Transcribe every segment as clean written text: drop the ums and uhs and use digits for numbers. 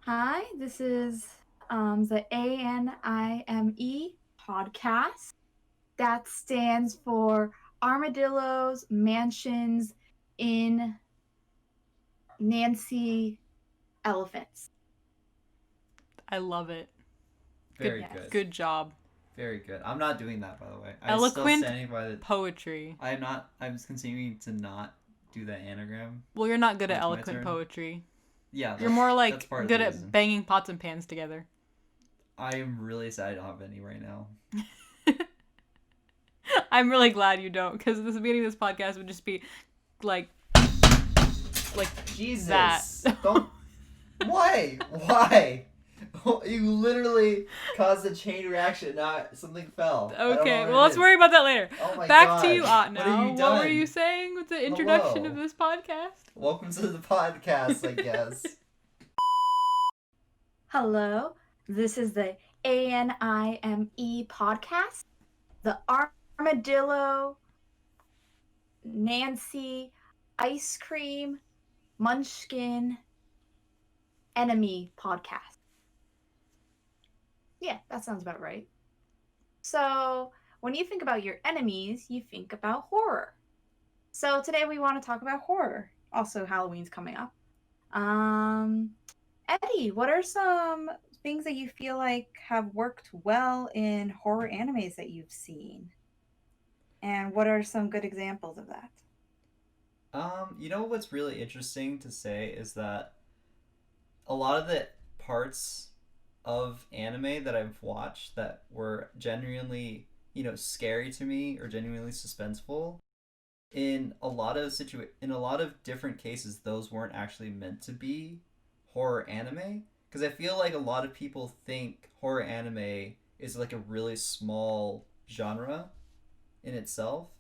Hi, this is the A.N.I.M.E podcast. That stands for Armadillos Mansions in Nancy Elephants. I love it. Very Yes. good. Good job. Very good. I'm not doing that, by the way. I'm still Eloquent standing by the. poetry. I'm not. I'm continuing to not do that anagram. Well, you're not good at It's my eloquent turn. poetry. Yeah, You're more that's like part of good the at reason. banging pots and pans together. I am really sad I don't have any right now. I'm really glad you don't, because the beginning of this podcast would just be like Jesus, that. don't. Why? Why? You literally caused a chain reaction. Not something fell. Okay, well, let's worry about that later. Oh my Back God. to you, Otno. What have you What done? were you saying with the introduction Hello. of this podcast? Welcome to the podcast, I guess. Hello, this is the A.N.I.M.E podcast. The Armadillo Nancy Ice Cream Munchkin Enemy podcast. Yeah, that sounds about right. So, when you think about your enemies, you think about horror. So, today we want to talk about horror. Also, Halloween's coming up. Eddie, what are some things that you feel like have worked well in horror animes that you've seen? And what are some good examples of that? You know what's really interesting to say is that a lot of the parts of anime that I've watched that were genuinely, scary to me or genuinely suspenseful, in a lot of different cases, those weren't actually meant to be horror anime. Because I feel like a lot of people think horror anime is like a really small genre in itself.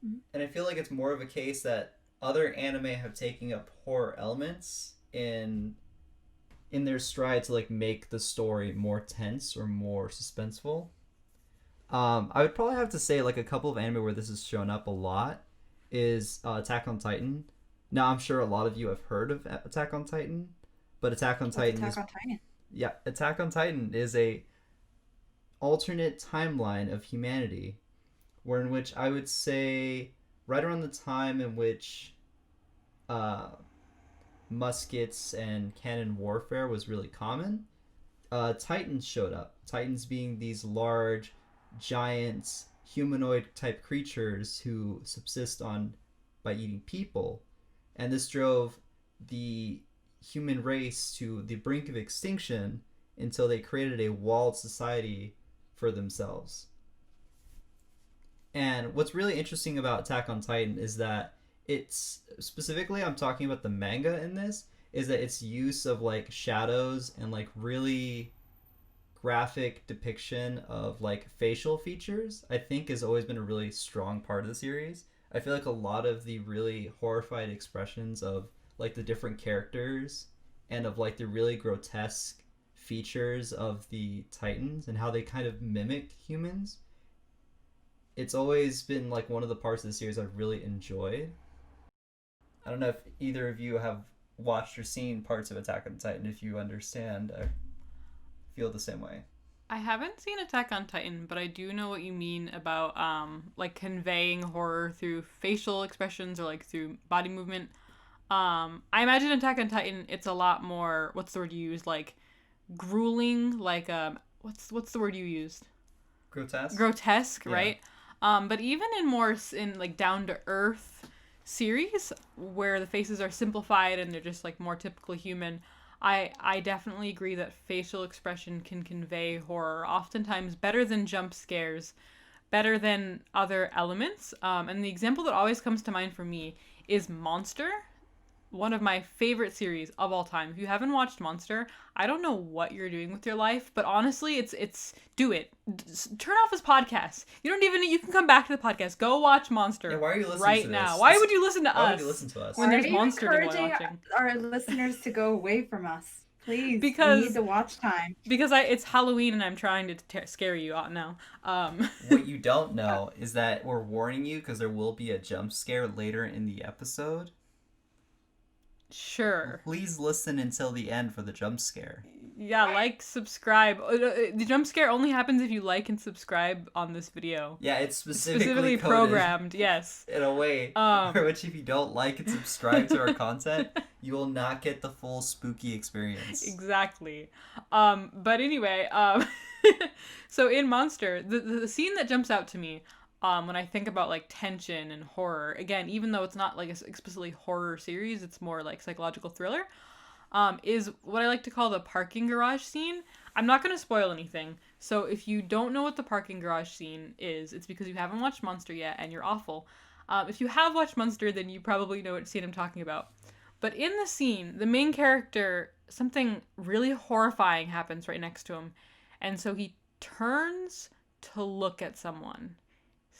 Mhm. And I feel like it's more of a case that other anime have taken up horror elements in their stride to like make the story more tense or more suspenseful. I would probably have to say like a couple of anime where this has shown up a lot is Attack on Titan. Now I'm sure a lot of you have heard of Attack on Titan, but Attack on What's Titan Attack is on Titan? yeah, Attack on Titan is a alternate timeline of humanity, where in which I would say right around the time in which uh, muskets and cannon warfare was really common, Titans showed up. Titans being these large, giant, humanoid type creatures who subsist on by eating people, and this drove the human race to the brink of extinction until they created a walled society for themselves. And what's really interesting about Attack on Titan is that it's specifically I'm talking about the manga in this is that its use of like shadows and like really graphic depiction of like facial features I think has always been a really strong part of the series. I feel like a lot of the really horrified expressions of like the different characters and of like the really grotesque features of the Titans and how they kind of mimic humans, it's always been like one of the parts of the series I've really enjoyed. I don't know if either of you have watched or seen parts of Attack on Titan, if you understand or feel the same way. I haven't seen Attack on Titan, but I do know what you mean about like conveying horror through facial expressions or like through body movement. I imagine Attack on Titan it's a lot more what's the word you use like grueling like what's the word you used? Grotesque, Yeah. right? But even in more in like down to earth series where the faces are simplified and they're just like more typical human, I definitely agree that facial expression can convey horror oftentimes better than jump scares, better than other elements. And the example that always comes to mind for me is Monster, one of my favorite series of all time. If you haven't watched Monster, I don't know what you're doing with your life, but honestly, it's do it. Turn off this podcast. You don't even you can come back to the podcast. Go watch Monster. Yeah, why are you listening right to now? this? Why would you listen to Why us? would you listen to us? When Why there's are you Monster to go encouraging watching? our listeners to go away from us? Please, Because we need the watch time. Because it's Halloween and I'm trying to scare you out now. What you don't know is that we're warning you because there will be a jump scare later in the episode. Sure. Please listen until the end for the jump scare. Yeah, like, subscribe. The jump scare only happens if you like and subscribe on this video. Yeah, it's It's specifically specifically coded programmed, yes. in a way for which if you don't like and subscribe to our content, you will not get the full spooky experience. Exactly. But anyway, so in Monster, the scene that jumps out to me, when I think about like tension and horror, again, even though it's not like a explicitly horror series, it's more like psychological thriller, is what I like to call the parking garage scene. I'm not going to spoil anything. So if you don't know what the parking garage scene is, it's because you haven't watched Monster yet and you're awful. If you have watched Monster, then you probably know what scene I'm talking about. But in the scene, the main character, something really horrifying happens right next to him. And so he turns to look at someone.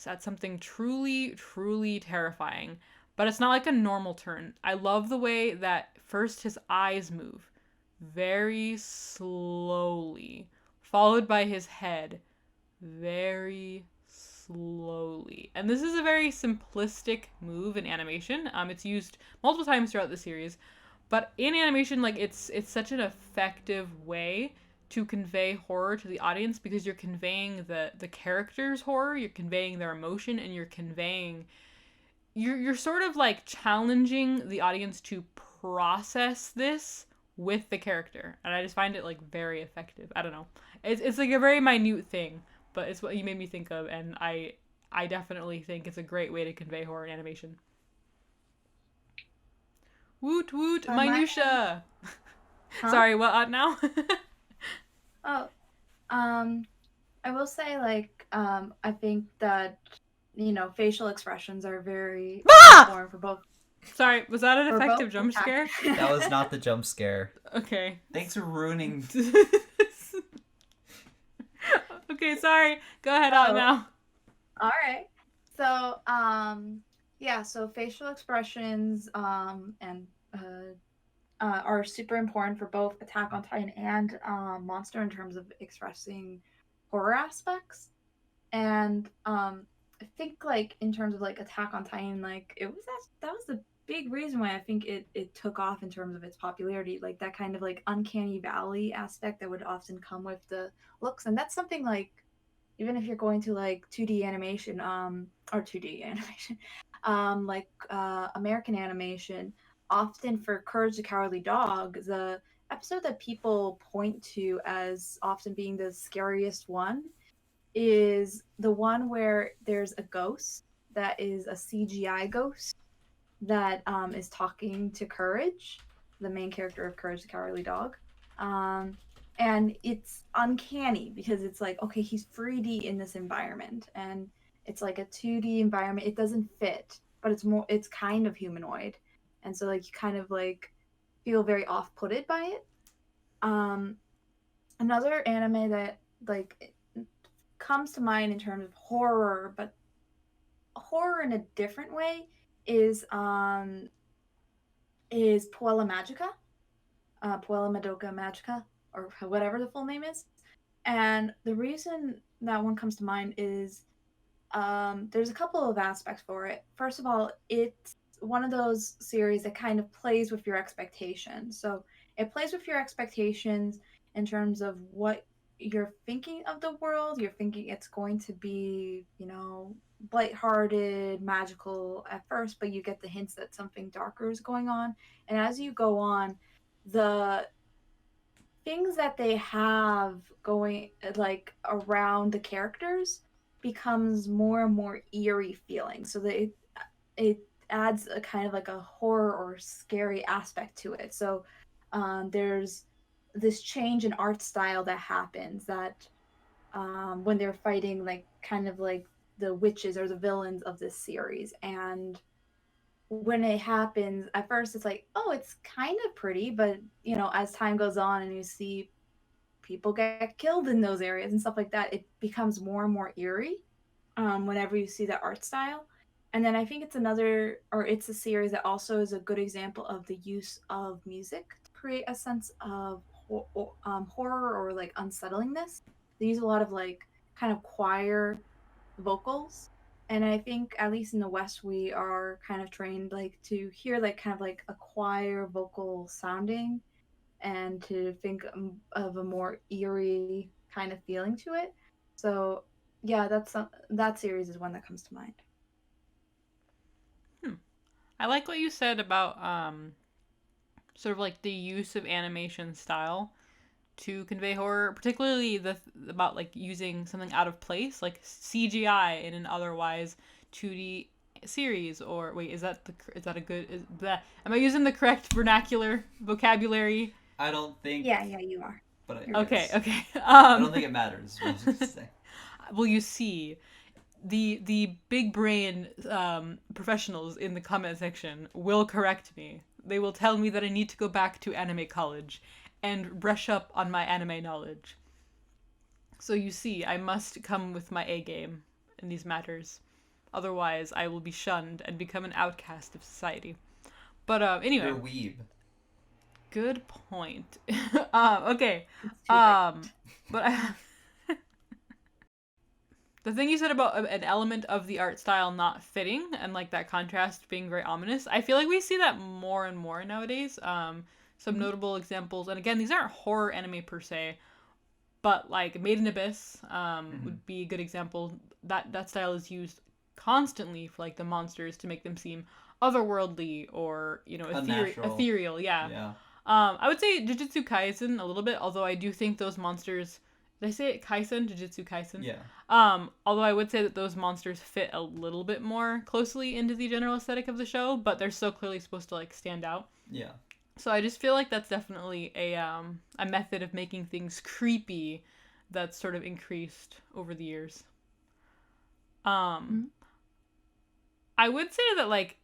At something truly, truly terrifying. But it's not like a normal turn. I love the way that first his eyes move very slowly, followed by his head very slowly. And this is a very simplistic move in animation. It's used multiple times throughout the series, but in animation, like it's such an effective way to convey horror to the audience because you're conveying the characters' horror, you're conveying their emotion, and you're sort of like challenging the audience to process this with the character, and I just find it like very effective. I don't know, it's like a very minute thing, but it's what you made me think of, and I definitely think it's a great way to convey horror in animation. Woot woot, minutia. Huh? Sorry, what now? Oh, I will say, like, I think that, facial expressions are very important for both. Sorry, was that an For effective both jump scare? That was not the jump scare. Okay. Thanks for ruining. Okay, sorry. Go ahead on now. All right. So, yeah, so facial expressions and are super important for both Attack on Titan and Monster in terms of expressing horror aspects. And I think like in terms of like Attack on Titan, like that was the big reason why I think it took off in terms of its popularity, like that kind of like uncanny valley aspect that would often come with the looks. And that's something like even if you're going to like 2D animation, or 2D animation, like American animation, often for Courage the Cowardly Dog, the episode that people point to as often being the scariest one is the one where there's a ghost that is a CGI ghost that is talking to Courage, the main character of Courage the Cowardly Dog. And it's uncanny because it's like, okay, he's 3D in this environment and it's like a 2D environment. It doesn't fit, but it's kind of humanoid. And so like you kind of like feel very off-putted by it. Another anime that like comes to mind in terms of horror, but horror in a different way is Puella Magica, Puella Madoka Magica, or whatever the full name is. And the reason that one comes to mind is there's a couple of aspects for it. First of all, it's one of those series that kind of plays with your expectations. So it plays with your expectations in terms of what you're thinking of the world. You're thinking it's going to be, lighthearted, magical at first, but you get the hints that something darker is going on. And as you go on, the things that they have going like around the characters becomes more and more eerie feeling, so that it adds a kind of like a horror or scary aspect to it. So there's this change in art style that happens that when they're fighting like kind of like the witches or the villains of this series. And when it happens, at first it's like, oh, it's kind of pretty, but as time goes on and you see people get killed in those areas and stuff like that, it becomes more and more eerie whenever you see that art style. And then I think it's a series that also is a good example of the use of music to create a sense of horror or like unsettlingness. They use a lot of like kind of choir vocals, And I think at least in the West we are kind of trained like to hear like kind of like a choir vocal sounding and to think of a more eerie kind of feeling to it. So yeah, that series is one that comes to mind. I like what you said about sort of like the use of animation style to convey horror, particularly the about like using something out of place, like CGI in an otherwise 2D series. Or wait, is that a good? Am I using the correct vernacular vocabulary? I don't think, Yeah, yeah, you are. but You're good. Okay, yes. okay. I don't think it matters. What I was gonna say. Well, you see, the big brain professionals in the comment section will correct me. They will tell me that I need to go back to anime college and brush up on my anime knowledge. So you see, I must come with my A game in these matters. Otherwise, I will be shunned and become an outcast of society. But You're anyway, a weeb. good point. Okay. It's too late. But the thing you said about an element of the art style not fitting and like that contrast being very ominous, I feel like we see that more and more nowadays. Some Mhm. notable examples, and again, these aren't horror anime per se, but like Made in Abyss would be a good example. That style is used constantly for like the monsters to make them seem otherworldly or Unnatural. ethereal. Yeah. Yeah. I would say Jujutsu Kaisen a little bit, although I do think those monsters. Did I say it Kaisen? Jujutsu Kaisen? Yeah. Although I would say that those monsters fit a little bit more closely into the general aesthetic of the show, but they're still clearly supposed to like stand out. Yeah. So I just feel like that's definitely a method of making things creepy that's sort of increased over the years. Mhm. I would say that like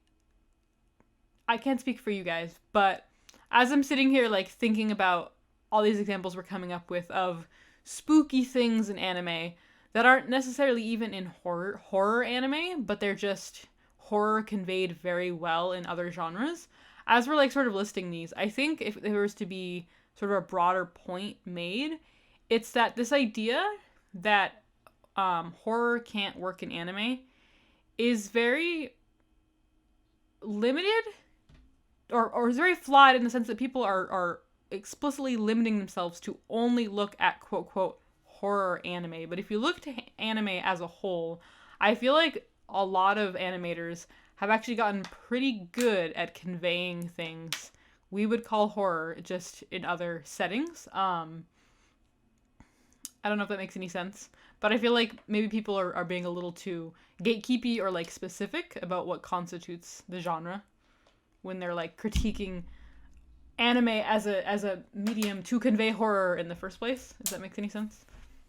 I can't speak for you guys, but as I'm sitting here like thinking about all these examples we're coming up with of spooky things in anime that aren't necessarily even in horror anime, but they're just horror conveyed very well in other genres. As we're like sort of listing these, I think if there was to be sort of a broader point made, it's that this idea that horror can't work in anime is very limited or is very flawed in the sense that people are explicitly limiting themselves to only look at quote quote horror anime. But if you look to anime as a whole, I feel like a lot of animators have actually gotten pretty good at conveying things we would call horror just in other settings. I don't know if that makes any sense, but I feel like maybe people are being a little too gatekeepy or like specific about what constitutes the genre when they're like critiquing anime as a medium to convey horror in the first place. Does that make any sense?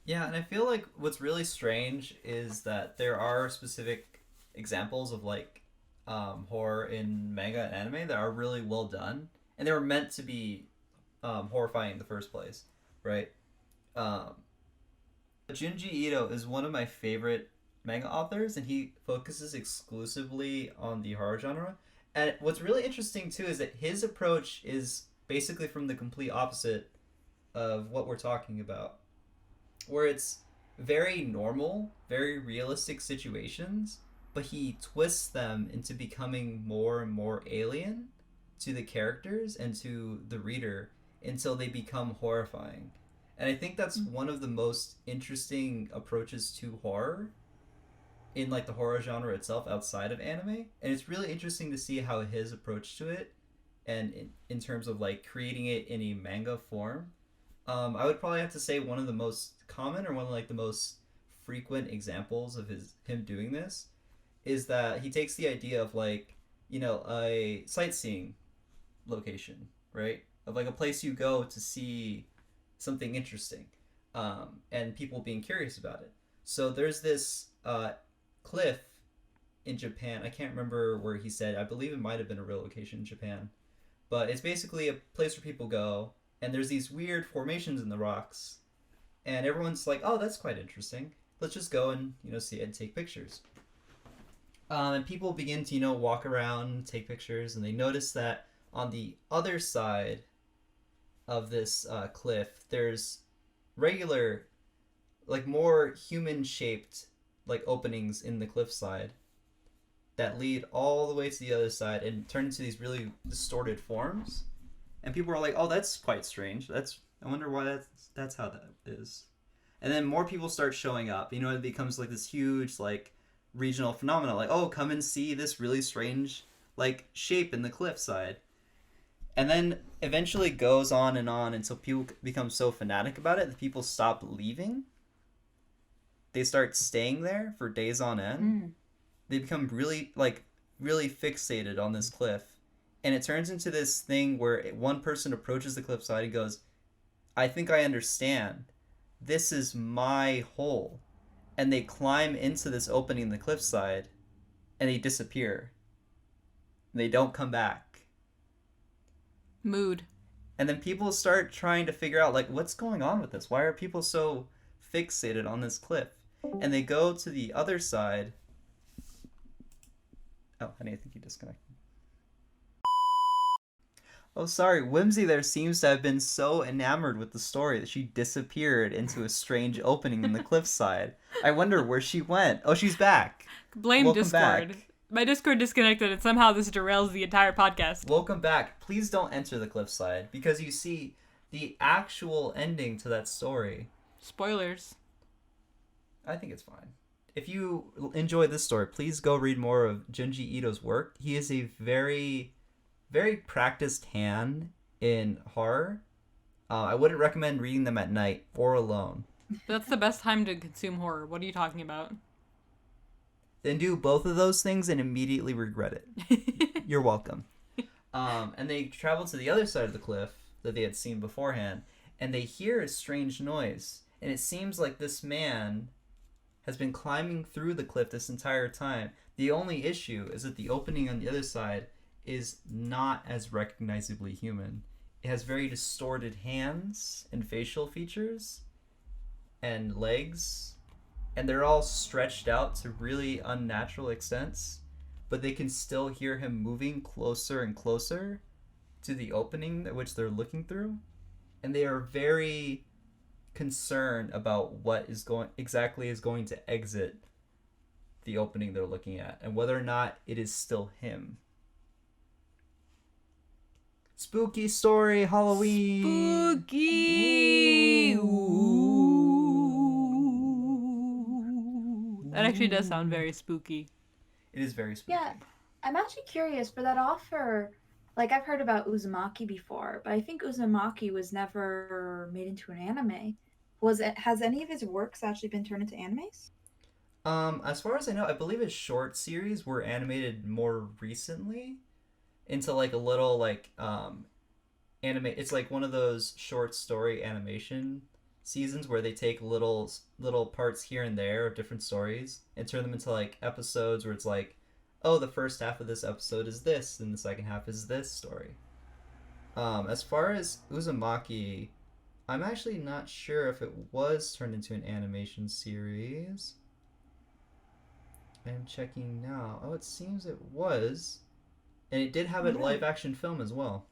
Yeah, and I feel like what's really strange is that there are specific examples of like horror in manga and anime that are really well done, and they were meant to be horrifying in the first place, right? Um, Junji Ito is one of my favorite manga authors, and he focuses exclusively on the horror genre. And what's really interesting too is that his approach is basically from the complete opposite of what we're talking about, where it's very normal, very realistic situations, but he twists them into becoming more and more alien to the characters and to the reader until they become horrifying. And I think that's one of the most interesting approaches to horror in like the horror genre itself outside of anime. And it's really interesting to see how his approach to it and in terms of like creating it in a manga form. I would probably have to say one of the most common or one of like the most frequent examples of him doing this is that he takes the idea of like, a sightseeing location, right? Of like a place you go to see something interesting, and people being curious about it. So there's this cliff in Japan. I can't remember where he said. I believe it might have been a real location in Japan, but it's basically a place where people go, and there's these weird formations in the rocks, and everyone's like, "Oh, that's quite interesting. Let's just go and see it and take pictures." And people begin to walk around, take pictures, and they notice that on the other side of this cliff, there's regular, like more human shaped like openings in the cliffside that lead all the way to the other side and turn into these really distorted forms. And people are like, "Oh, that's quite strange. I wonder why that's how that is." And then more people start showing up. You know, it becomes like this huge like regional phenomenon. Like, "Oh, come and see this really strange like shape in the cliffside." And then eventually goes on until people become so fanatic about it that people stop leaving. They start staying there for days on end. They become really fixated on this cliff, and it turns into this thing where one person approaches the cliffside and goes, "I think I understand. This is my hole." And they climb into this opening in the cliffside, and they disappear. They don't come back. Mood. And then people start trying to figure out, like, what's going on with this? Why are people so fixated on this cliff? And they go to the other side. Oh, honey, I think you disconnected. Oh, sorry. Whimsy there seems to have been so enamored with the story that she disappeared into a strange opening in the cliffside. I wonder where she went. Oh, she's back. Blame Welcome Discord. back. My Discord disconnected and somehow this derails the entire podcast. Welcome back. Please don't enter the cliffside because you see the actual ending to that story. Spoilers. I think it's fine. If you enjoy this story, please go read more of Junji Ito's work. He is a very, very practiced hand in horror. I wouldn't recommend reading them at night or alone. That's the best time to consume horror. What are you talking about? Then do both of those things and immediately regret it. You're welcome. And they travel to the other side of the cliff that they had seen beforehand, and they hear a strange noise. And it seems like this man has been climbing through the cliff this entire time. The only issue is that the opening on the other side is not as recognizably human. It has very distorted hands and facial features and legs, and they're all stretched out to really unnatural extents, but they can still hear him moving closer and closer to the opening at which they're looking through, and they are very concerned about what is going to exit the opening they're looking at and whether or not it is still him. Spooky story, Halloween. Spooky. Ooh. That actually does sound very spooky. It is very spooky. Yeah, I'm actually curious for that offer. Like, I've heard about Uzumaki before, but I think Uzumaki was never made into an anime. Has any of his works actually been turned into animes? As far as I know, I believe his short series were animated more recently into like a little like anime. It's like one of those short story animation seasons where they take little parts here and there of different stories and turn them into like episodes where it's like, oh, the first half of this episode is this and the second half is this story. As far as Uzumaki, I'm actually not sure if it was turned into an animation series. I'm checking now. Oh, it seems it was. And it did have a live action film as well.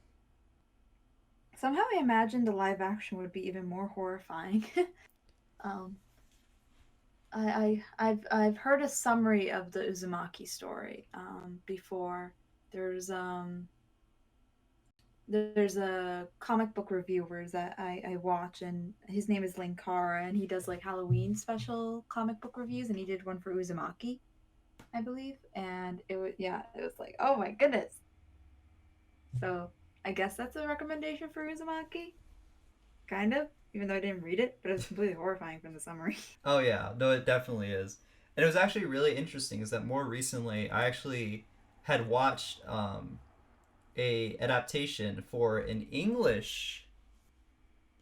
Somehow I imagined the live action would be even more horrifying. I've heard a summary of the Uzumaki story before. There's a comic book reviewer that I watch, and his name is Linkara, and he does like Halloween special comic book reviews, and he did one for Uzumaki, I believe, and it was like, oh my goodness. So I guess that's a recommendation for Uzumaki, kind of, even though I didn't read it, but it was completely horrifying from the summary. Oh yeah, no, it definitely is. And it was actually really interesting is that more recently I actually had watched a adaptation for an English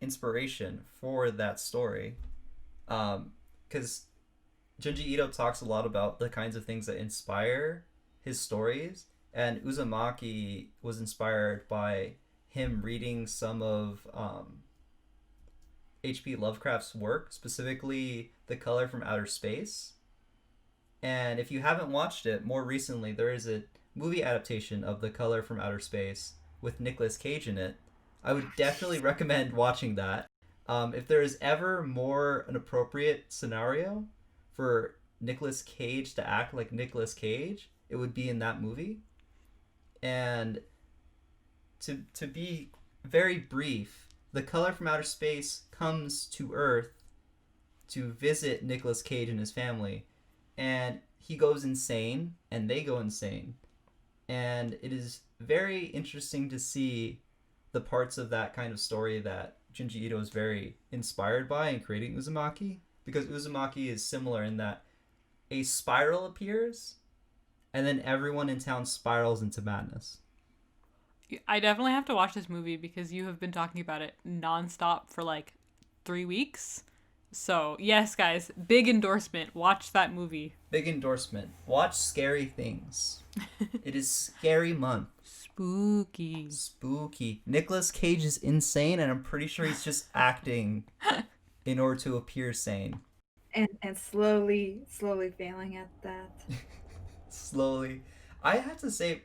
inspiration for that story, because Junji Ito talks a lot about the kinds of things that inspire his stories, and Uzumaki was inspired by him reading some of H.P. Lovecraft's work, specifically The Color from Outer Space. And if you haven't watched it, more recently there is a movie adaptation of The Color from Outer Space with Nicolas Cage in it. I would definitely recommend watching that. If there is ever more an appropriate scenario for Nicolas Cage to act like Nicolas Cage, it would be in that movie. And to be very brief, the Color from Outer Space comes to Earth to visit Nicolas Cage and his family, and he goes insane, and they go insane. And it is very interesting to see the parts of that kind of story that Junji Ito is very inspired by in creating Uzumaki, because Uzumaki is similar in that a spiral appears, and then everyone in town spirals into madness. I definitely have to watch this movie because you have been talking about it nonstop for like 3 weeks. So, yes, guys, big endorsement. Watch that movie. Big endorsement. Watch Scary Things. It is scary month. Spooky. Spooky. Nicolas Cage is insane, and I'm pretty sure he's just acting in order to appear sane. And slowly failing at that. Slowly. I have to say,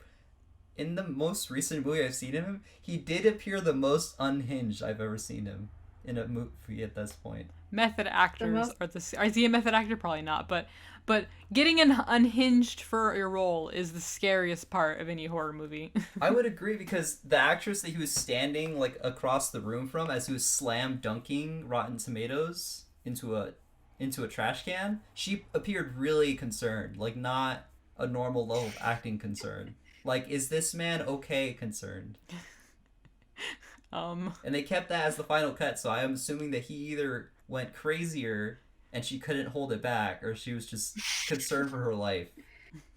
in the most recent movie I've seen him, he did appear the most unhinged I've ever seen him in a movie at this point. Method actors is he a method actor? Probably not, but getting an unhinged for your role is the scariest part of any horror movie. I would agree, because the actress that he was standing like across the room from as he was slam dunking Rotten Tomatoes into a trash can, she appeared really concerned, like not a normal level of acting concern. Like, is this man okay concerned? And they kept that as the final cut, so I am assuming that he either went crazier and she couldn't hold it back, or she was just concerned for her life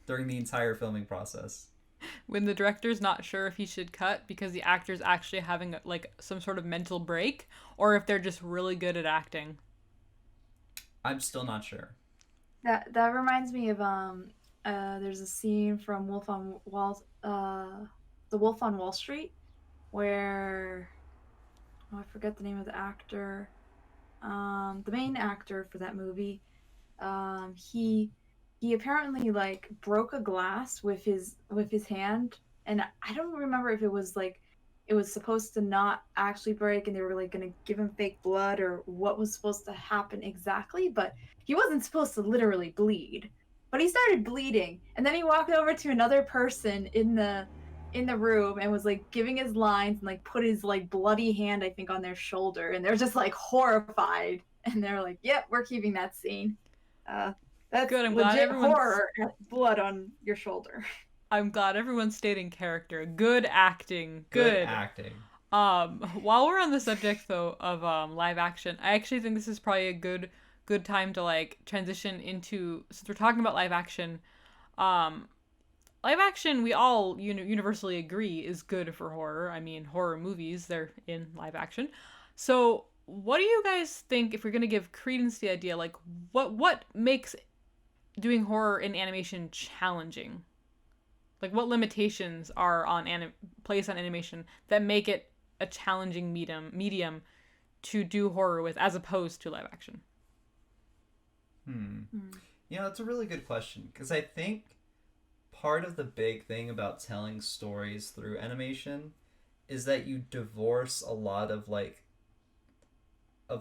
during the entire filming process. When the director's not sure if he should cut because the actor's actually having like some sort of mental break, or if they're just really good at acting. I'm still not sure. That reminds me of there's a scene from The Wolf on Wall Street, where I forget the name of the actor. The main actor for that movie, he apparently like broke a glass with his hand, and I don't remember if it was like it was supposed to not actually break and they were like gonna give him fake blood or what was supposed to happen exactly, but he wasn't supposed to literally bleed. But he started bleeding, and then he walked over to another person in the room and was like giving his lines and like put his like bloody hand, I think, on their shoulder, and they're just like horrified, and they're like, "Yep, we're keeping that scene." That's good. I'm glad legit everyone's horror, blood on your shoulder. I'm glad everyone's stayed in character. Good acting. Good acting. While we're on the subject though of live action, I actually think this is probably a good time to like transition into, since we're talking about live action. Live action, we all universally agree is good for horror. I mean, horror movies, they're in live action. So, what do you guys think, if we're going to give credence to the idea, like what makes doing horror in animation challenging? Like, what limitations are placed on animation that make it a challenging medium to do horror with, as opposed to live action? That's a really good question, because I think part of the big thing about telling stories through animation is that you divorce a lot of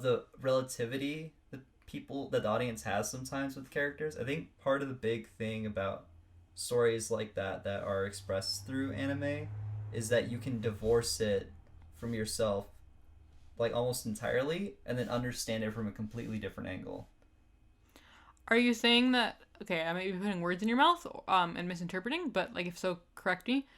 the relativity that the audience has sometimes with characters. I think part of the big thing about stories like that are expressed through anime is that you can divorce it from yourself like almost entirely, and then understand it from a completely different angle. Are you saying that, okay, I might be putting words in your mouth and misinterpreting, but like if so, correct me.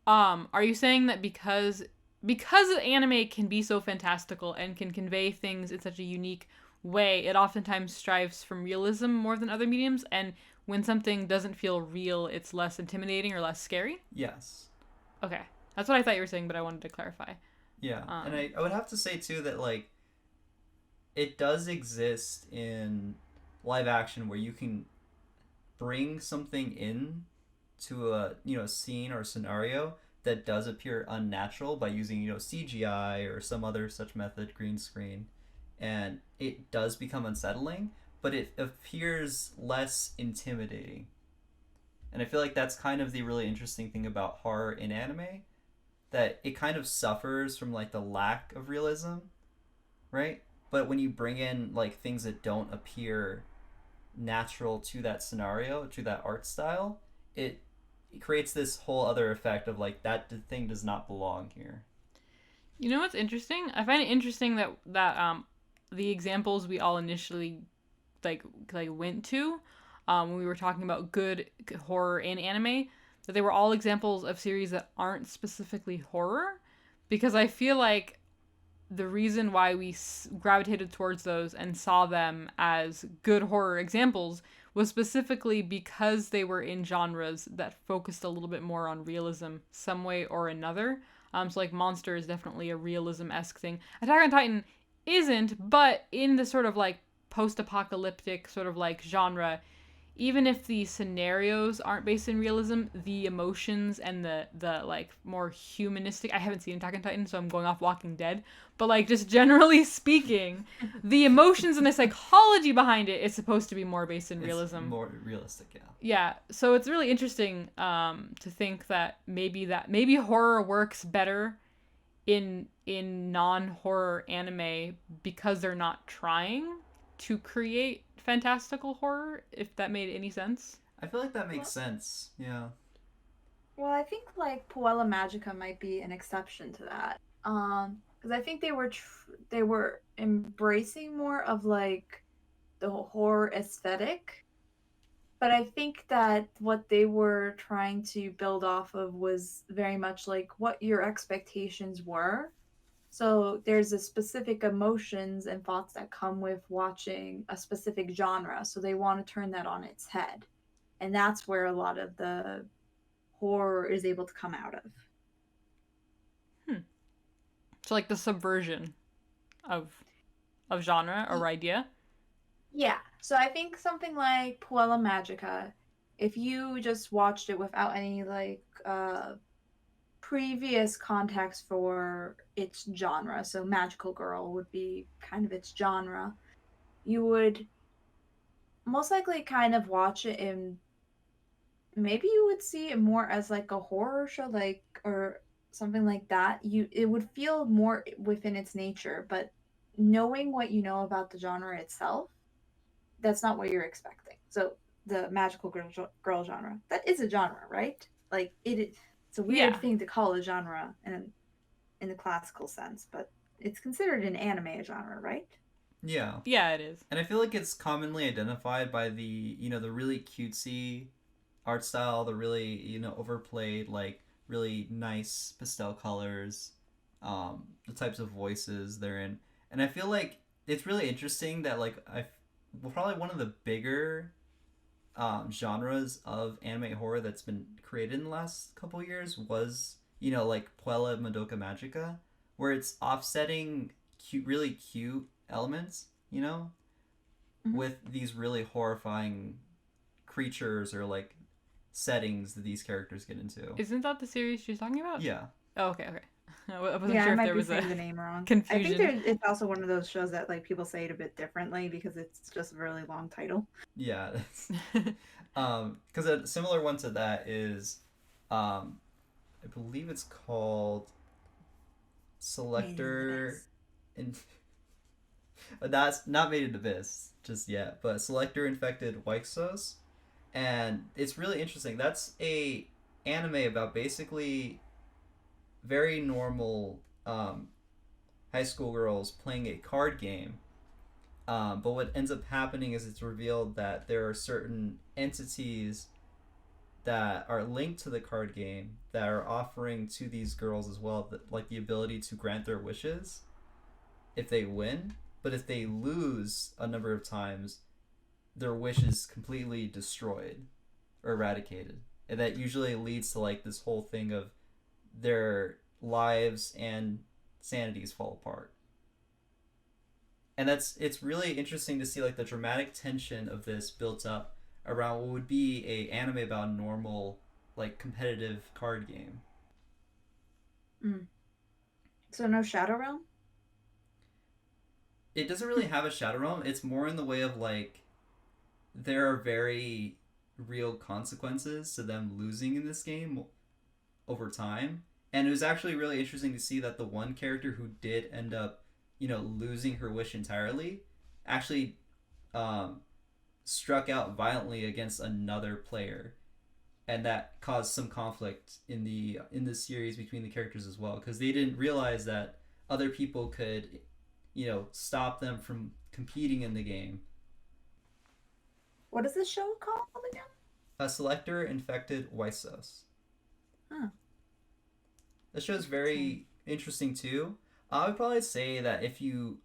Are you saying that because anime can be so fantastical and can convey things in such a unique way, it oftentimes strives from realism more than other mediums, and when something doesn't feel real, it's less intimidating or less scary? Yes. Okay. That's what I thought you were saying, but I wanted to clarify. Yeah. And I would have to say too that like it does exist in live action where you can bring something in to a scene or scenario that does appear unnatural by using CGI or some other such method, green screen, and it does become unsettling, but it appears less intimidating. And I feel like that's kind of the really interesting thing about horror in anime, that it kind of suffers from like the lack of realism, right? But when you bring in like things that don't appear natural to that scenario, to that art style, it creates this whole other effect of like that thing does not belong here. You know what's interesting? I find it interesting that the examples we all initially like went to when we were talking about good horror in anime, that they were all examples of series that aren't specifically horror, because I feel like the reason why we gravitated towards those and saw them as good horror examples was specifically because they were in genres that focused a little bit more on realism some way or another. So like Monster is definitely a realism-esque thing. Attack on Titan isn't, but in the sort of like post-apocalyptic sort of like genre, even if the scenarios aren't based in realism, the emotions and the like more humanistic. I haven't seen Attack on Titan, so I'm going off Walking Dead. But like just generally speaking, the emotions and the psychology behind it is supposed to be more based in realism. It's more realistic, yeah. Yeah, so it's really interesting to think that maybe horror works better in non-horror anime because they're not trying to create fantastical horror, if that made any sense. I feel like that makes sense. Yeah. Well, I think like Puella Magica might be an exception to that. Because I think they were embracing more of like the horror aesthetic, but I think that what they were trying to build off of was very much like what your expectations were. So there's a specific emotions and thoughts that come with watching a specific genre. So they want to turn that on its head. And that's where a lot of the horror is able to come out of. So like the subversion of genre or idea. Yeah. So I think something like Puella Magica, if you just watched it without any like previous context for its genre, so magical girl would be kind of its genre, you would most likely kind of watch it and maybe you would see it more as like a horror show, like, or something like that. It would feel more within its nature, but knowing what you know about the genre itself, that's not what you're expecting. So the magical girl genre, that is a genre, right? Like it's a weird Yeah. thing to call a genre in the classical sense, but it's considered an anime a genre, right? Yeah. Yeah, it is. And I feel like it's commonly identified by the really cutesy art style, the really, overplayed, like really nice pastel colors, the types of voices they're in. And I feel like it's really interesting that like probably one of the bigger genres of anime horror that's been created in the last couple years was, like Puella Madoka Magica, where it's offsetting really cute elements, Mm-hmm. with these really horrifying creatures or like settings that these characters get into. Isn't that the series she's talking about? Yeah. Oh, okay. I wasn't Yeah, sure I if might there be was saying a the name wrong. confusion. I think it's also one of those shows that like people say it a bit differently because it's just a really long title. Yeah. Because a similar one to that is, I believe it's called Selector. In that's not made in Abyss just yet, but Selector infected WIXOSS, and it's really interesting. That's a anime about basically very normal high school girls playing a card game. But what ends up happening is it's revealed that there are certain entities that are linked to the card game that are offering to these girls as well, like the ability to grant their wishes if they win. But if they lose a number of times, their wish is completely destroyed or eradicated. And that usually leads to like this whole thing of their lives and sanities fall apart. And it's really interesting to see like the dramatic tension of this built up around what would be a anime about a normal like competitive card game. So no Shadow Realm? It doesn't really have a shadow realm. It's more in the way of like there are very real consequences to them losing in this game over time. And it was actually really interesting to see that the one character who did end up, losing her wish entirely actually struck out violently against another player, and that caused some conflict in the series between the characters as well, because they didn't realize that other people could, stop them from competing in the game. What is this show called again? A Selector infected WIXOSS. Huh. This show's very interesting too. I would probably say that if you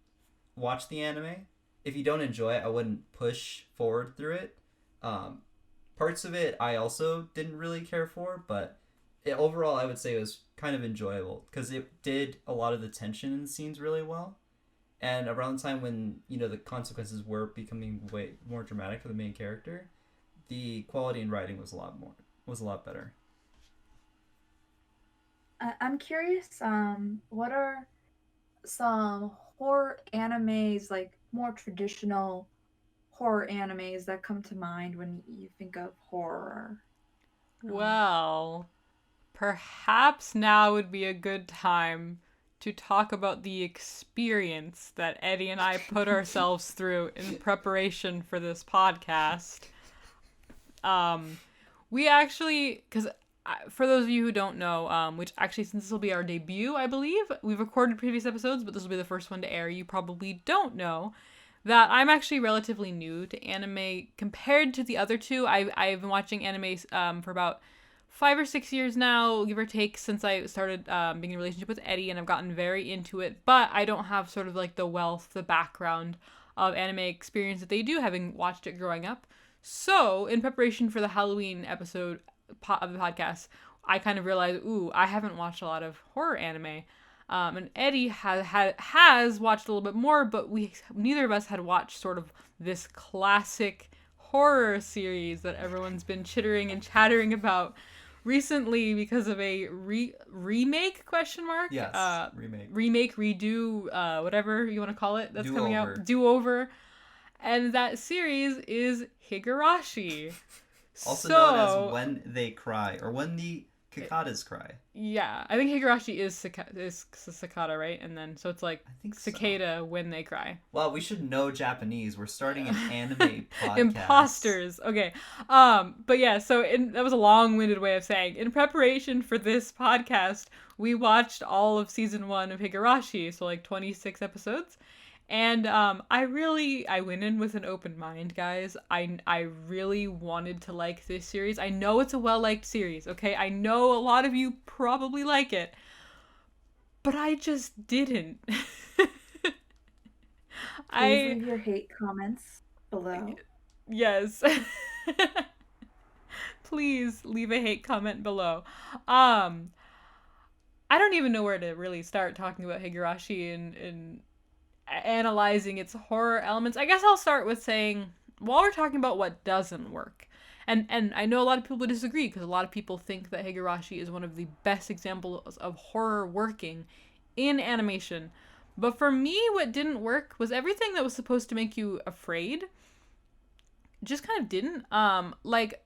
watch the anime, if you don't enjoy it, I wouldn't push forward through it. Parts of it I also didn't really care for, but overall I would say it was kind of enjoyable because it did a lot of the tension in the scenes really well. And around the time when the consequences were becoming way more dramatic for the main character, the quality in writing was a lot better. I'm curious. What are some horror animes, like more traditional horror animes, that come to mind when you think of horror? Well, perhaps now would be a good time to talk about the experience that Eddie and I put ourselves through in preparation for this podcast. We actually, because for those of you who don't know, which actually, since this will be our debut, I believe, we've recorded previous episodes, but this will be the first one to air, you probably don't know that I'm actually relatively new to anime compared to the other two. I've been watching anime for about 5 or 6 years now, give or take, since I started being in a relationship with Eddie, and I've gotten very into it, but I don't have sort of like the wealth, the background of anime experience that they do, having watched it growing up. So, in preparation for the Halloween episode of the podcast, I kind of realized, I haven't watched a lot of horror anime. And Eddie has watched a little bit more, but neither of us had watched sort of this classic horror series that everyone's been chittering and chattering about recently because of a remake ? Yes, remake, redo, whatever you want to call it. That's coming out. Do over. And that series is Higurashi. Also known as When They Cry, or When the Cicadas Cry. Yeah, I think Higurashi is cicada, right? And then, so it's like cicada so. When They Cry. Well, we should know Japanese. We're starting an anime podcast. Imposters. Okay. But yeah, so that was a long-winded way of saying, in preparation for this podcast, we watched all of season 1 of Higurashi, so like 26 episodes. And I went in with an open mind, guys. I really wanted to like this series. I know it's a well-liked series, okay? I know a lot of you probably like it. But I just didn't. Please leave your hate comments below. Yes. Please leave a hate comment below. I don't even know where to really start talking about Higurashi and analyzing its horror elements. I guess I'll start with saying, while we're talking about what doesn't work, and I know a lot of people disagree, because a lot of people think that Higurashi is one of the best examples of horror working in animation. But for me, what didn't work was everything that was supposed to make you afraid just kind of didn't. Like,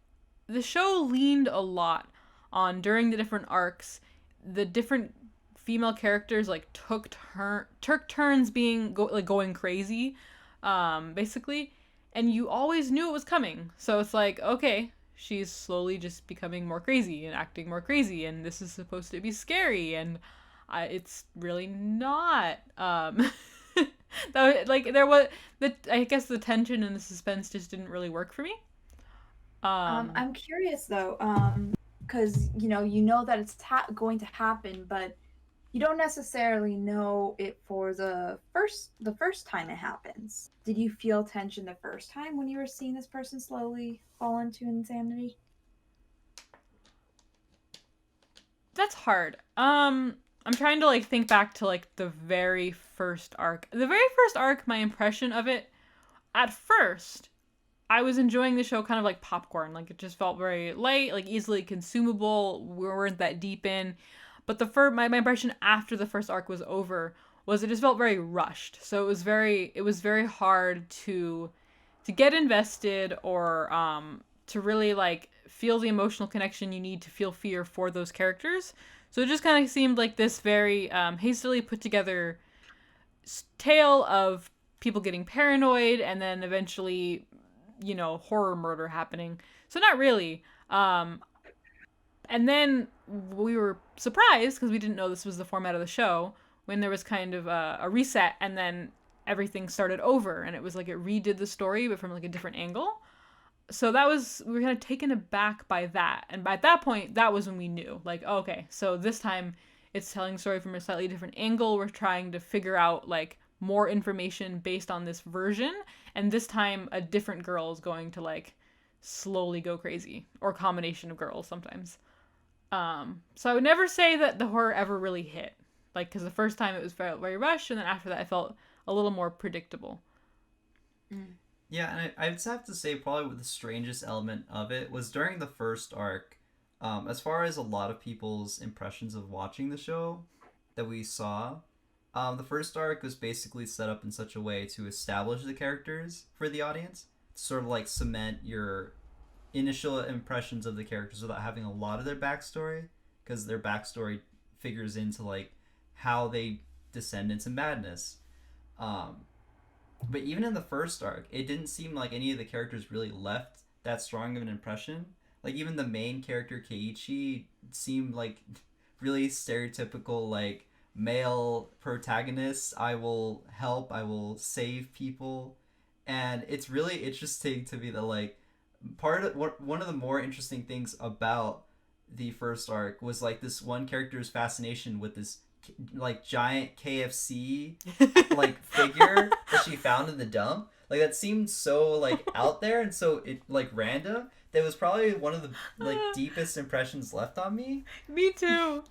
the show leaned a lot on, during the different arcs, the different female characters like took turns being going crazy, basically, and you always knew it was coming. So it's like, okay, she's slowly just becoming more crazy and acting more crazy, and this is supposed to be scary, and it's really not. There was I guess the tension and the suspense just didn't really work for me. I'm curious though, because you know that it's going to happen, but you don't necessarily know it for the first time it happens. Did you feel tension the first time when you were seeing this person slowly fall into insanity? That's hard. I'm trying to think back to the very first arc. The very first arc, my impression of it, at first, I was enjoying the show kind of like popcorn. It just felt very light, easily consumable. We weren't that deep in. But my impression after the first arc was over was it just felt very rushed. So it was very hard to get invested, or to really feel the emotional connection you need to feel fear for those characters. So it just kind of seemed like this very hastily put together tale of people getting paranoid, and then eventually horror murder happening. So not really. And then we were surprised because we didn't know this was the format of the show when there was kind of a reset and then everything started over and it was like it redid the story but from like a different angle. So we were kind of taken aback by that. And by that point, that was when we knew, like, oh, okay, so this time it's telling the story from a slightly different angle. We're trying to figure out like more information based on this version. And this time a different girl is going to like slowly go crazy, or a combination of girls sometimes. So I would never say that the horror ever really hit, like, because the first time it was very rushed, and then after that I felt a little more predictable. Yeah, and I just have to say probably the strangest element of it was during the first arc. As far as a lot of people's impressions of watching the show that we saw, the first arc was basically set up in such a way to establish the characters for the audience, to sort of like cement your initial impressions of the characters without having a lot of their backstory, because their backstory figures into like how they descend into madness. But even in the first arc, it didn't seem like any of the characters really left that strong of an impression. Like even the main character Keiichi seemed like really stereotypical like male protagonist. I will help, I will save people. And it's really interesting to me that like one of the more interesting things about the first arc was like this one character's fascination with this like giant KFC like figure that she found in the dump. Like that seemed so like out there and so it like random. That was probably one of the like deepest impressions left on me. Me too.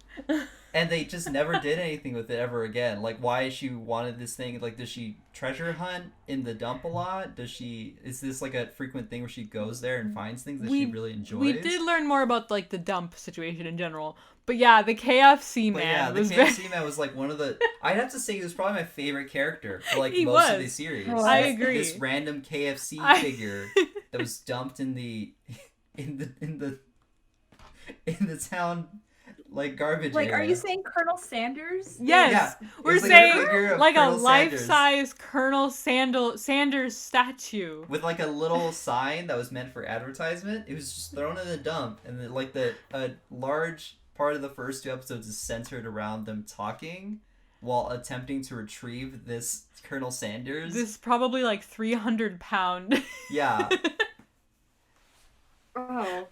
And they just never did anything with it ever again. Like why she wanted this thing. Like does she treasure hunt in the dump a lot? Is this like a frequent thing where she goes there and finds things that she really enjoys? We did learn more about like the dump situation in general. But yeah, the KFC man the KFC man was like one of the. I'd have to say he was probably my favorite charter for like most of the series. I agree. This random KFC figure that was dumped in the town like garbage Like, area. are you saying Colonel Sanders? Yes, Yeah, we're saying like Colonel a life-size Colonel Sanders statue with like a little sign that was meant for advertisement. It was just thrown in the dump, and then, like a large part of the first two episodes is centered around them talking while attempting to retrieve this Colonel Sanders. This probably like 300-pound. Yeah. Oh.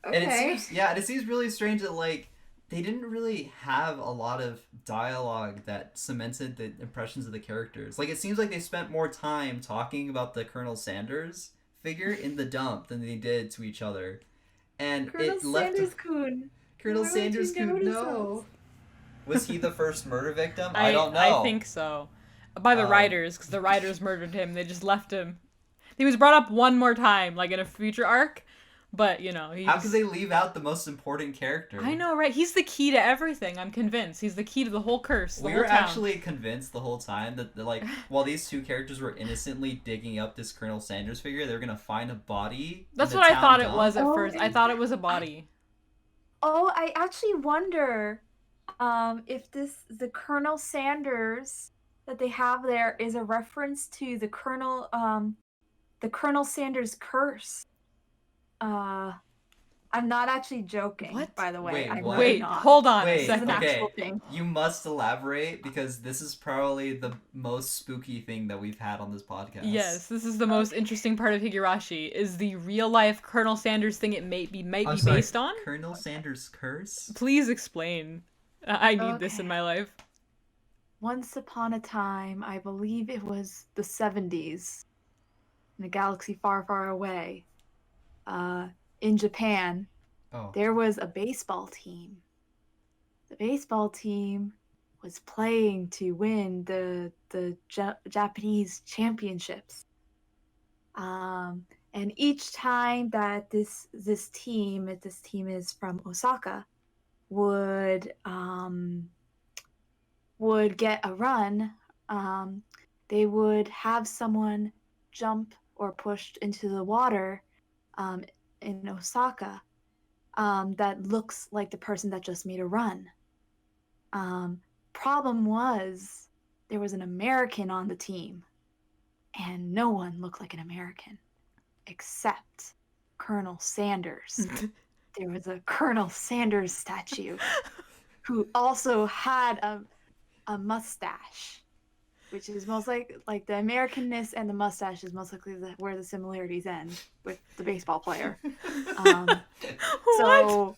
Okay. And it seems really strange that like they didn't really have a lot of dialogue that cemented the impressions of the characters. Like it seems like they spent more time talking about the Colonel Sanders figure in the dump than they did to each other. And Colonel it left Sanders-kun. Colonel Why Sanders don't you could notice no. Was he the first murder victim? I don't know. I think so. By the writers, because the writers murdered him. They just left him. He was brought up one more time, like in a future arc. But, how could they leave out the most important character? I know, right? He's the key to everything, I'm convinced. He's the key to the whole curse, We were actually convinced the whole time that, like, while these two characters were innocently digging up this Colonel Sanders figure, they were going to find a body. That's what I thought it was at first. I thought it was a body. I actually wonder if the Colonel Sanders that they have there is a reference to the Colonel Sanders curse. I'm not actually joking, What? by the way. Wait, hold on a second. It's an actual thing. You must elaborate because this is probably the most spooky thing that we've had on this podcast. Yes, this is the most interesting part of Higurashi, is the real-life Colonel Sanders thing it might be based on. Colonel Sanders' curse? Please explain. I need this in my life. Once upon a time, I believe it was the 70s, in a galaxy far, far away, in Japan, there was a baseball team. The baseball team was playing to win the Japanese championships. And each time that this team is from Osaka, would get a run, they would have someone jump or pushed into the water in Osaka that looks like the person that just made a run. Problem was, there was an American on the team, and no one looked like an American except Colonel Sanders. There was a Colonel Sanders statue who also had a mustache, which is most like the Americanness and the mustache is most likely where the similarities end with the baseball player. What?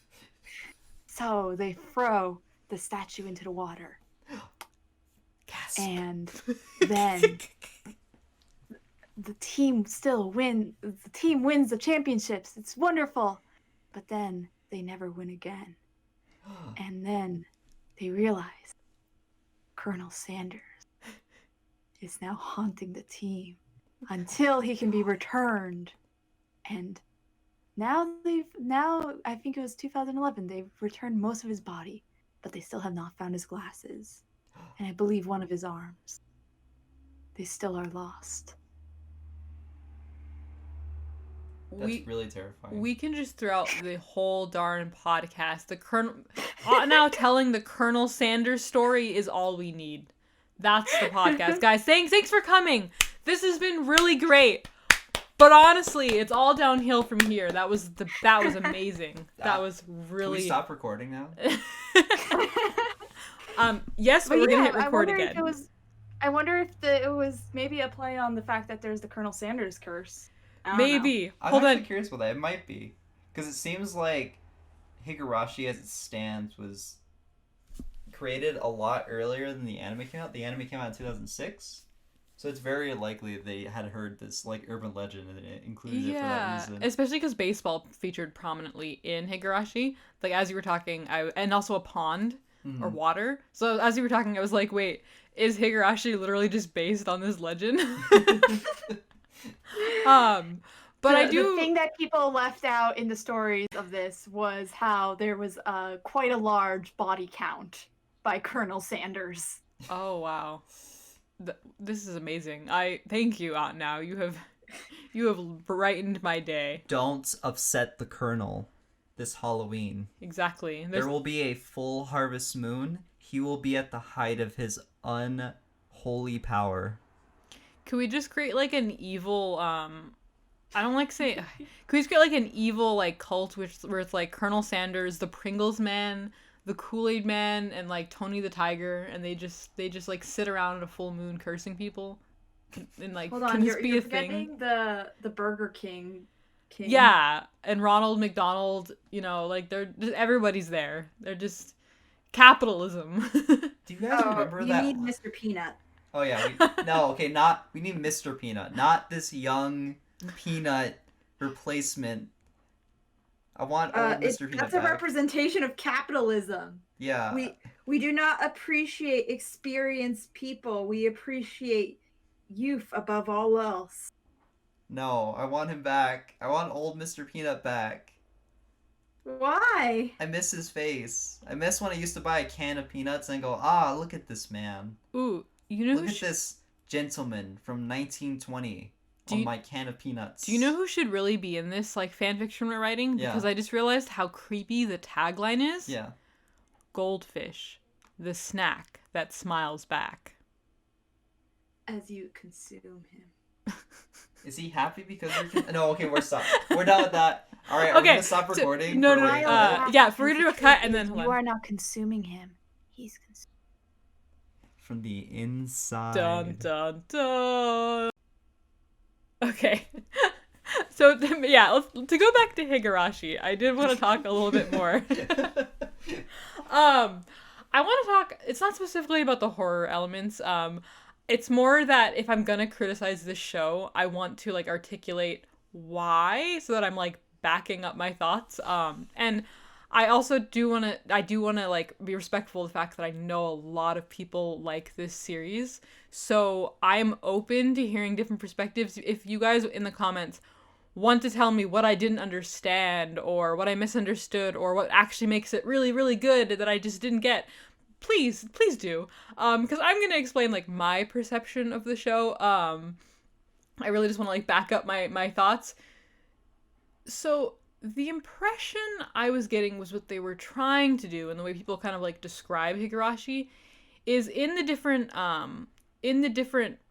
So they throw the statue into the water. Gasp. And then the team wins the championships. It's wonderful. But then they never win again. And then they realize Colonel Sanders is now haunting the team until he can be returned. And now I think it was 2011, they've returned most of his body, but they still have not found his glasses. And I believe one of his arms. They still are lost. That's really terrifying. We can just throughout the whole darn podcast, the Colonel now telling the Colonel Sanders story is all we need. That's the podcast, guys. Thanks for coming. This has been really great. But honestly, it's all downhill from here. That was amazing. That was really. Can we stop recording now? Yes, but we're gonna hit record again. I wonder if it was maybe a play on the fact that there's the Colonel Sanders curse. Maybe. I'm actually curious about that. It might be. Because it seems like Higurashi as it stands was created a lot earlier than the anime came out. The anime came out in 2006. So it's very likely they had heard this like urban legend and it included it for that reason. Especially because baseball featured prominently in Higurashi. Like as you were talking, and also a pond or water. So as you were talking, I was like, wait, is Higurashi literally just based on this legend? But the thing that people left out in the stories of this was how there was quite a large body count by Colonel Sanders. Oh wow, this is amazing. I thank you, Aunt. Now you have brightened my day. Don't upset the Colonel this Halloween. Exactly. There will be a full harvest moon. He will be at the height of his unholy power. Could we just create like an evil I don't like say could we just create like an evil like cult where it's like Colonel Sanders, the Pringles Man, the Kool-Aid Man, and like Tony the Tiger, and they just like sit around at a full moon cursing people? And like hold on, can this be you're a thing? forgetting the Burger King. Yeah, and Ronald McDonald, like everybody's there. They're just capitalism. Do you guys remember that? You need Mr. Peanut. Oh yeah, we need Mr. Peanut, not this young Peanut replacement. I want old Mr. Peanut That's back. a representation of capitalism. Yeah. We do not appreciate experienced people. We appreciate youth above all else. No, I want him back. I want old Mr. Peanut back. Why? I miss his face. I miss when I used to buy a can of peanuts and go, look at this man. Ooh, look at this gentleman from 1920 on my can of peanuts. Do you know who should really be in this like fan fiction we're writing? Yeah. Because I just realized how creepy the tagline is. Yeah. Goldfish, the snack that smiles back. As you consume him. Is he happy because no, okay, we're done with that. All right, okay, we're gonna stop recording. No. Yeah, we're gonna do a cut and then you are not consuming him. He's consuming. From the inside. Dun dun dun. Okay. So yeah, to go back to Higurashi, I did want to talk a little bit more. I want to talk. It's not specifically about the horror elements. It's more that if I'm gonna criticize this show, I want to like articulate why, so that I'm like backing up my thoughts. And I also do want to like be respectful of the fact that I know a lot of people like this series. So I'm open to hearing different perspectives. If you guys in the comments want to tell me what I didn't understand or what I misunderstood or what actually makes it really, really good that I just didn't get, please do. Because I'm going to explain like my perception of the show. I really just want to like back up my thoughts. So the impression I was getting was what they were trying to do, and the way people kind of like describe Higurashi is in the different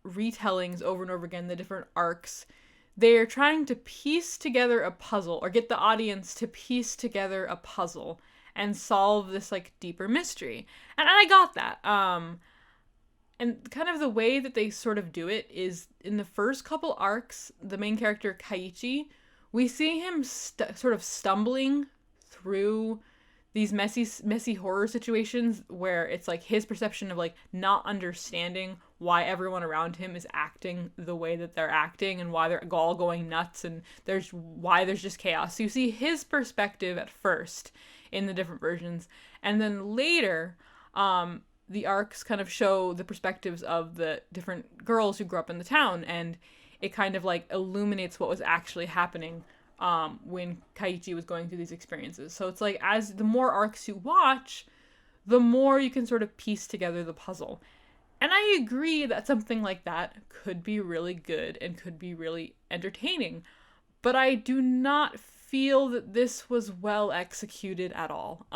retellings over and over again, the different arcs, they're trying to piece together a puzzle, or get the audience to piece together a puzzle and solve this like deeper mystery. And I got that. And kind of the way that they sort of do it is in the first couple arcs, the main character Kaiichi, we see him sort of stumbling through these messy horror situations where it's like his perception of like not understanding why everyone around him is acting the way that they're acting and why they're all going nuts, and there's just chaos. So you see his perspective at first in the different versions, and then later the arcs kind of show the perspectives of the different girls who grew up in the town, and it kind of like illuminates what was actually happening when Kaiichi was going through these experiences. So it's like, as the more arcs you watch, the more you can sort of piece together the puzzle. And I agree that something like that could be really good and could be really entertaining. But I do not feel that this was well executed at all.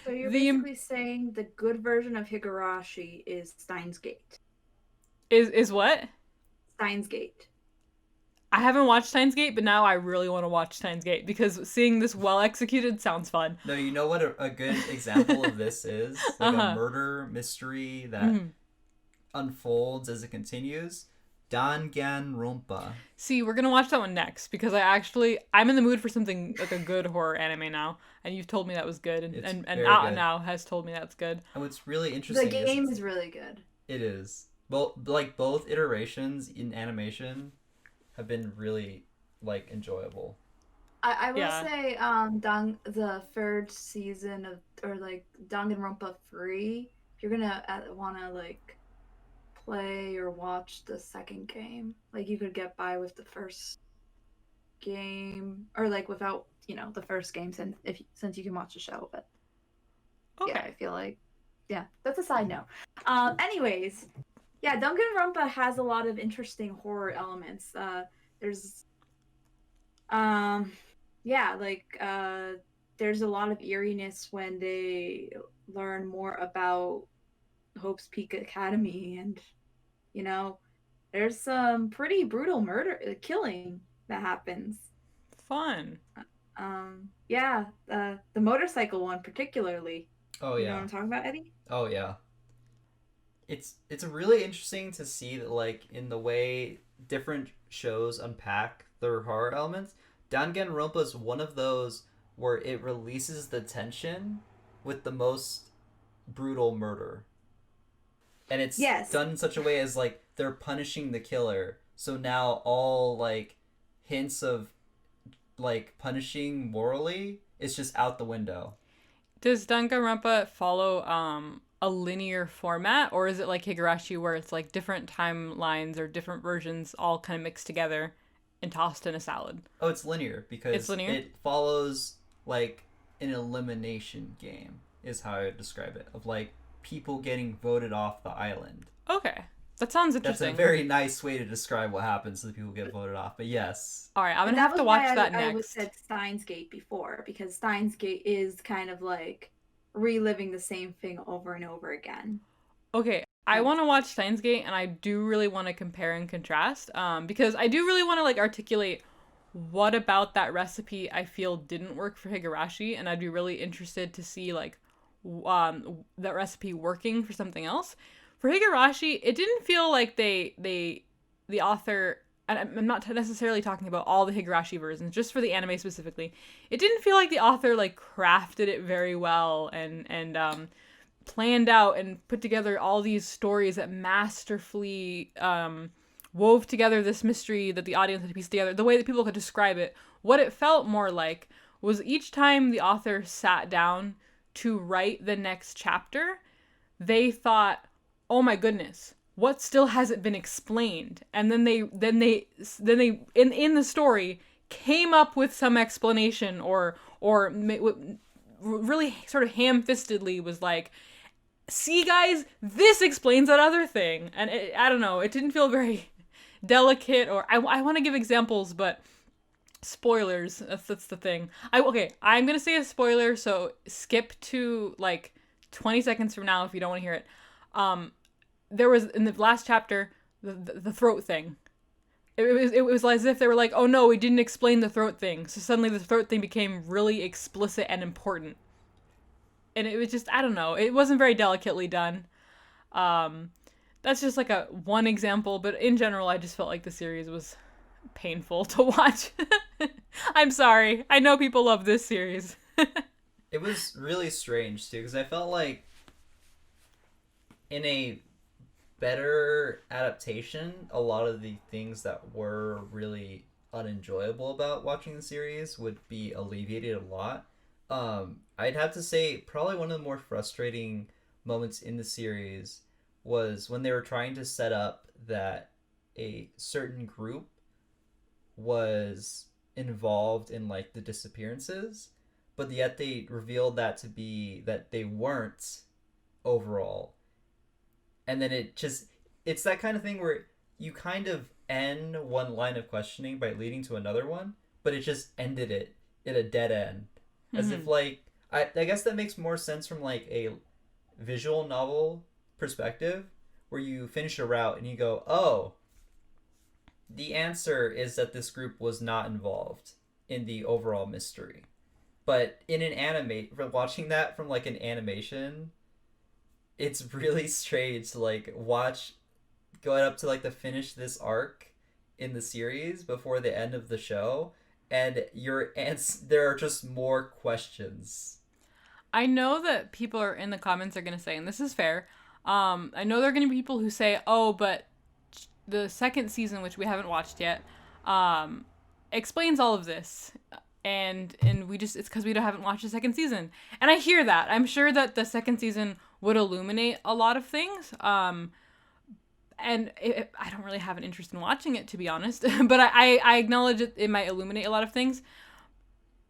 So you're basically saying the good version of Higurashi is Steins Gate. Is what? Steins Gate. I haven't watched Steins Gate, but now I really want to watch Steins Gate because seeing this well executed sounds fun. No, you know what a good example of this is? Like a murder mystery that unfolds as it continues. Danganronpa. See, we're gonna watch that one next because I'm in the mood for something like a good horror anime now, and you've told me that was good, and Out Now has told me that's good. And what's really interesting, the game is really good. It is. Both iterations in animation have been really like enjoyable. I will say the third season of Danganronpa 3, if you're gonna want to like play or watch the second game, like you could get by with the first game, or like without the first game since you can watch the show. But okay. Yeah, I feel like that's a side note. Anyways, yeah, Danganronpa has a lot of interesting horror elements. There's there's a lot of eeriness when they learn more about Hope's Peak Academy, and there's some pretty brutal killing that happens. Fun. The motorcycle one particularly. Oh yeah. You know what I'm talking about, Eddie? Oh yeah. It's really interesting to see that, like, in the way different shows unpack their horror elements, Danganronpa is one of those where it releases the tension with the most brutal murder. And it's done in such a way as, like, they're punishing the killer. So now all, like, hints of, like, punishing morally is just out the window. Does Danganronpa follow a linear format, or is it like Higurashi where it's like different timelines or different versions all kind of mixed together and tossed in a salad? Oh, it's linear because it follows like an elimination game is how I would describe it, of like people getting voted off the island. Okay. That sounds interesting. That's a very nice way to describe what happens to the people who get voted off, but yes. All right, I'm going to have to watch that next. I said Steins Gate before, because Steins Gate is kind of like reliving the same thing over and over again. Okay, I want to watch Steins Gate, and I do really want to compare and contrast, because I do really want to like articulate what about that recipe I feel didn't work for Higurashi, and I'd be really interested to see like that recipe working for something else. For Higurashi, it didn't feel like the author, and I'm not necessarily talking about all the Higurashi versions, just for the anime specifically, it didn't feel like the author like crafted it very well and planned out and put together all these stories that masterfully wove together this mystery that the audience had to piece together, the way that people could describe it. What it felt more like was each time the author sat down to write the next chapter, they thought, oh my goodness, what still hasn't been explained? And then they in the story came up with some explanation, or really sort of ham-fistedly was like, see guys, this explains that other thing. And I don't know, it didn't feel very delicate, or I want to give examples, but spoilers, that's the thing. I'm gonna say a spoiler, so skip to like 20 seconds from now if you don't want to hear it. There was, in the last chapter, the throat thing. it was as if they were like, oh no, we didn't explain the throat thing, so suddenly the throat thing became really explicit and important, and it was just, I don't know, it wasn't very delicately done. That's just like a one example, but in general, I just felt like the series was painful to watch. I'm sorry, I know people love this series. It was really strange too, because I felt like in a better adaptation, a lot of the things that were really unenjoyable about watching the series would be alleviated a lot. I'd have to say probably one of the more frustrating moments in the series was when they were trying to set up that a certain group was involved in like the disappearances, but yet they revealed that to be that they weren't overall. And then it's that kind of thing where you kind of end one line of questioning by leading to another one, but it just ended it in a dead end. As if like I guess that makes more sense from like a visual novel perspective, where you finish a route and you go, oh, the answer is that this group was not involved in the overall mystery. But in an anime, for watching that from like an animation, it's really strange to like watch going up to like the finish this arc in the series before the end of the show, and there are just more questions. I know that people are in the comments are going to say, and this is fair, I know there are going to be people who say, oh, but the second season, which we haven't watched yet, explains all of this. And we just, it's because we haven't watched the second season. And I hear that. I'm sure that the second season would illuminate a lot of things. And I don't really have an interest in watching it, to be honest. But I acknowledge it might illuminate a lot of things.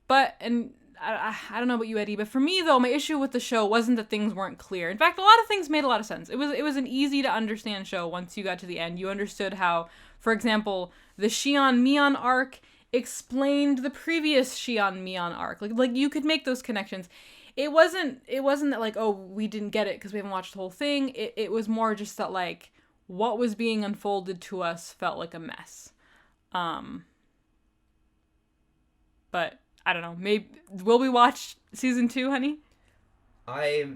But, and I don't know about you, Eddie, but for me, though, my issue with the show wasn't that things weren't clear. In fact, a lot of things made a lot of sense. It was an easy to understand show once you got to the end. You understood how, for example, the Shion Mion arc explained the previous Shion Mion arc. Like you could make those connections. It wasn't that like, oh, we didn't get it because we haven't watched the whole thing. It was more just that like what was being unfolded to us felt like a mess. But I don't know. Maybe will we watch season 2, honey? I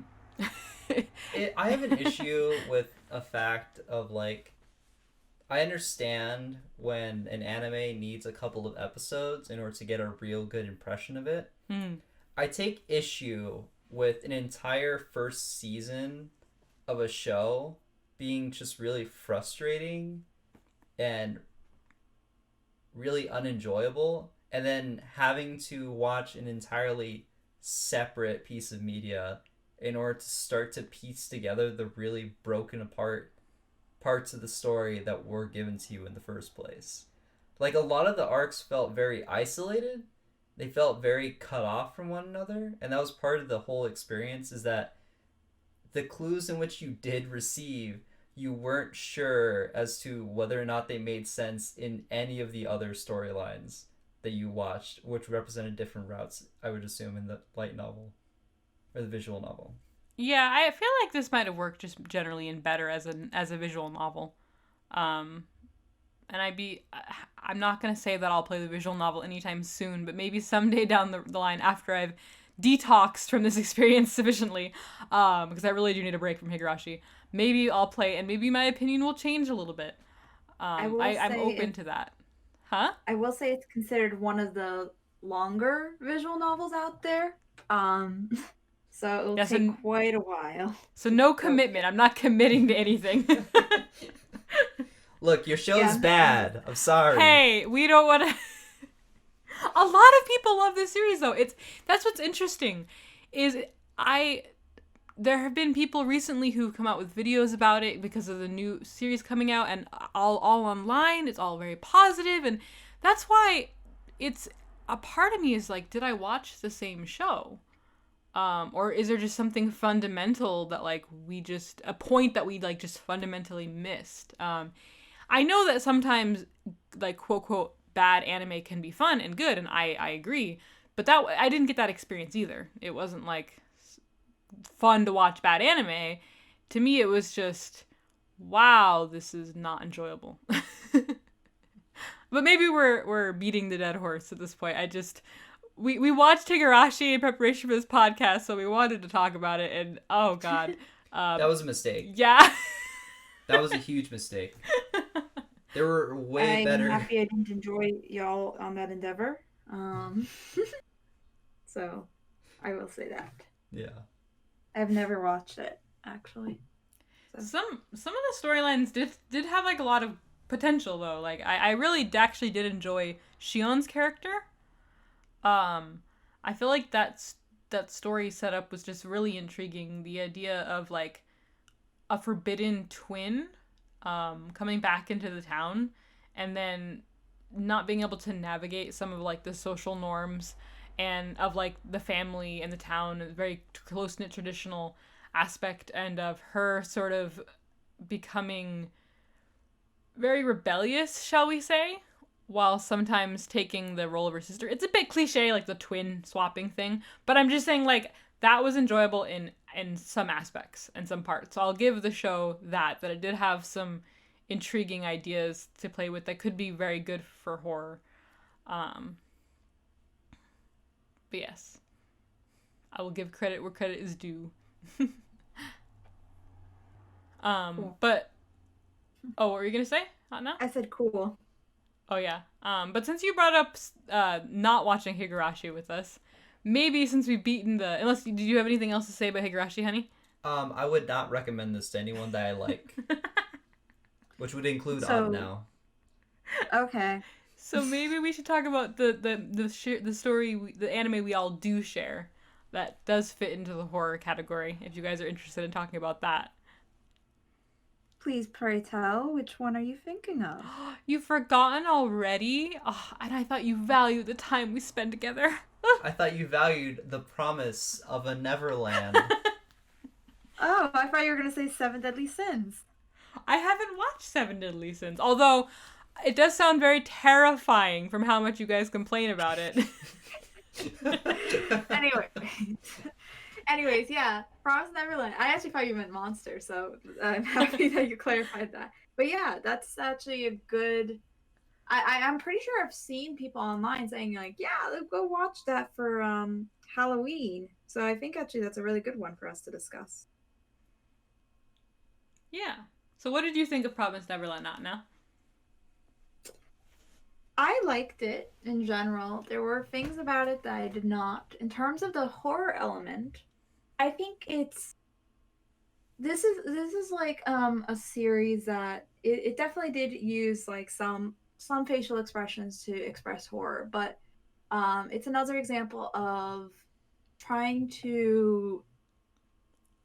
have an issue with a fact of like, I understand when an anime needs a couple of episodes in order to get a real good impression of it. I take issue with an entire first season of a show being just really frustrating and really unenjoyable, and then having to watch an entirely separate piece of media in order to start to piece together the really broken apart parts of the story that were given to you in the first place. Like, a lot of the arcs felt very isolated. They felt very cut off from one another, and that was part of the whole experience, is that the clues in which you did receive, you weren't sure as to whether or not they made sense in any of the other storylines that you watched, which represented different routes, I would assume, in the light novel or the visual novel. Yeah, I feel like this might have worked just generally and better as a visual novel. And I'm not going to say that I'll play the visual novel anytime soon, but maybe someday down the line after I've detoxed from this experience sufficiently, because I really do need a break from Higurashi. Maybe I'll play, and maybe my opinion will change a little bit. I'm open to that. Huh? I will say it's considered one of the longer visual novels out there. So it'll take quite a while. So no commitment. I'm not committing to anything. Look, your show's bad. I'm sorry. Hey, we don't want to... A lot of people love this series, though. That's what's interesting. There have been people recently who've come out with videos about it because of the new series coming out, and all online. It's all very positive, and that's why it's a part of me is like, did I watch the same show? Or is there just something fundamental that like a point that we like just fundamentally missed? I know that sometimes like quote quote bad anime can be fun and good, and I agree, but I didn't get that experience either. It wasn't like fun to watch bad anime. To me, it was just, wow, this is not enjoyable. But maybe we're beating the dead horse at this point. We watched Higurashi in preparation for this podcast, so we wanted to talk about it, and oh god. That was a mistake. Yeah. That was a huge mistake. There were way better. I'm happy I didn't enjoy y'all on that endeavor. So I will say that. Yeah. I've never watched it, actually. So. Some of the storylines did have like a lot of potential though. Like I really actually did enjoy Shion's character. I feel like that story setup was just really intriguing. The idea of like a forbidden twin coming back into the town and then not being able to navigate some of like the social norms and of like the family and the town, a very close-knit traditional aspect, and of her sort of becoming very rebellious, shall we say, while sometimes taking the role of her sister. It's a bit cliche, like the twin swapping thing, but I'm just saying like that was enjoyable in some aspects and some parts. So I'll give the show that it did have some intriguing ideas to play with that could be very good for horror. But yes, I will give credit where credit is due. Cool. But what were you gonna say? Not now? I said cool. Oh yeah. But since you brought up not watching Higurashi with us, maybe since we've beaten did you have anything else to say about Higurashi, honey? I would not recommend this to anyone that I like. Which would include Odd now. Okay. So maybe we should talk about the story, the anime we all do share that does fit into the horror category, if you guys are interested in talking about that. Please, pray tell, which one are you thinking of? You've forgotten already? Oh, and I thought you valued the time we spend together. I thought you valued the promise of a Neverland. Oh, I thought you were going to say Seven Deadly Sins. I haven't watched Seven Deadly Sins, although it does sound very terrifying from how much you guys complain about it. Anyways, yeah, Promised Neverland. I actually thought you meant Monster, so I'm happy that you clarified that. But yeah, that's actually a good... I'm pretty sure I've seen people online saying like, yeah, go watch that for Halloween. So I think actually that's a really good one for us to discuss. Yeah. So what did you think of Promised Neverland, not now? I liked it in general. There were things about it that I did not. In terms of the horror element, I think this is like a series that it definitely did use like some facial expressions to express horror, but it's another example of trying to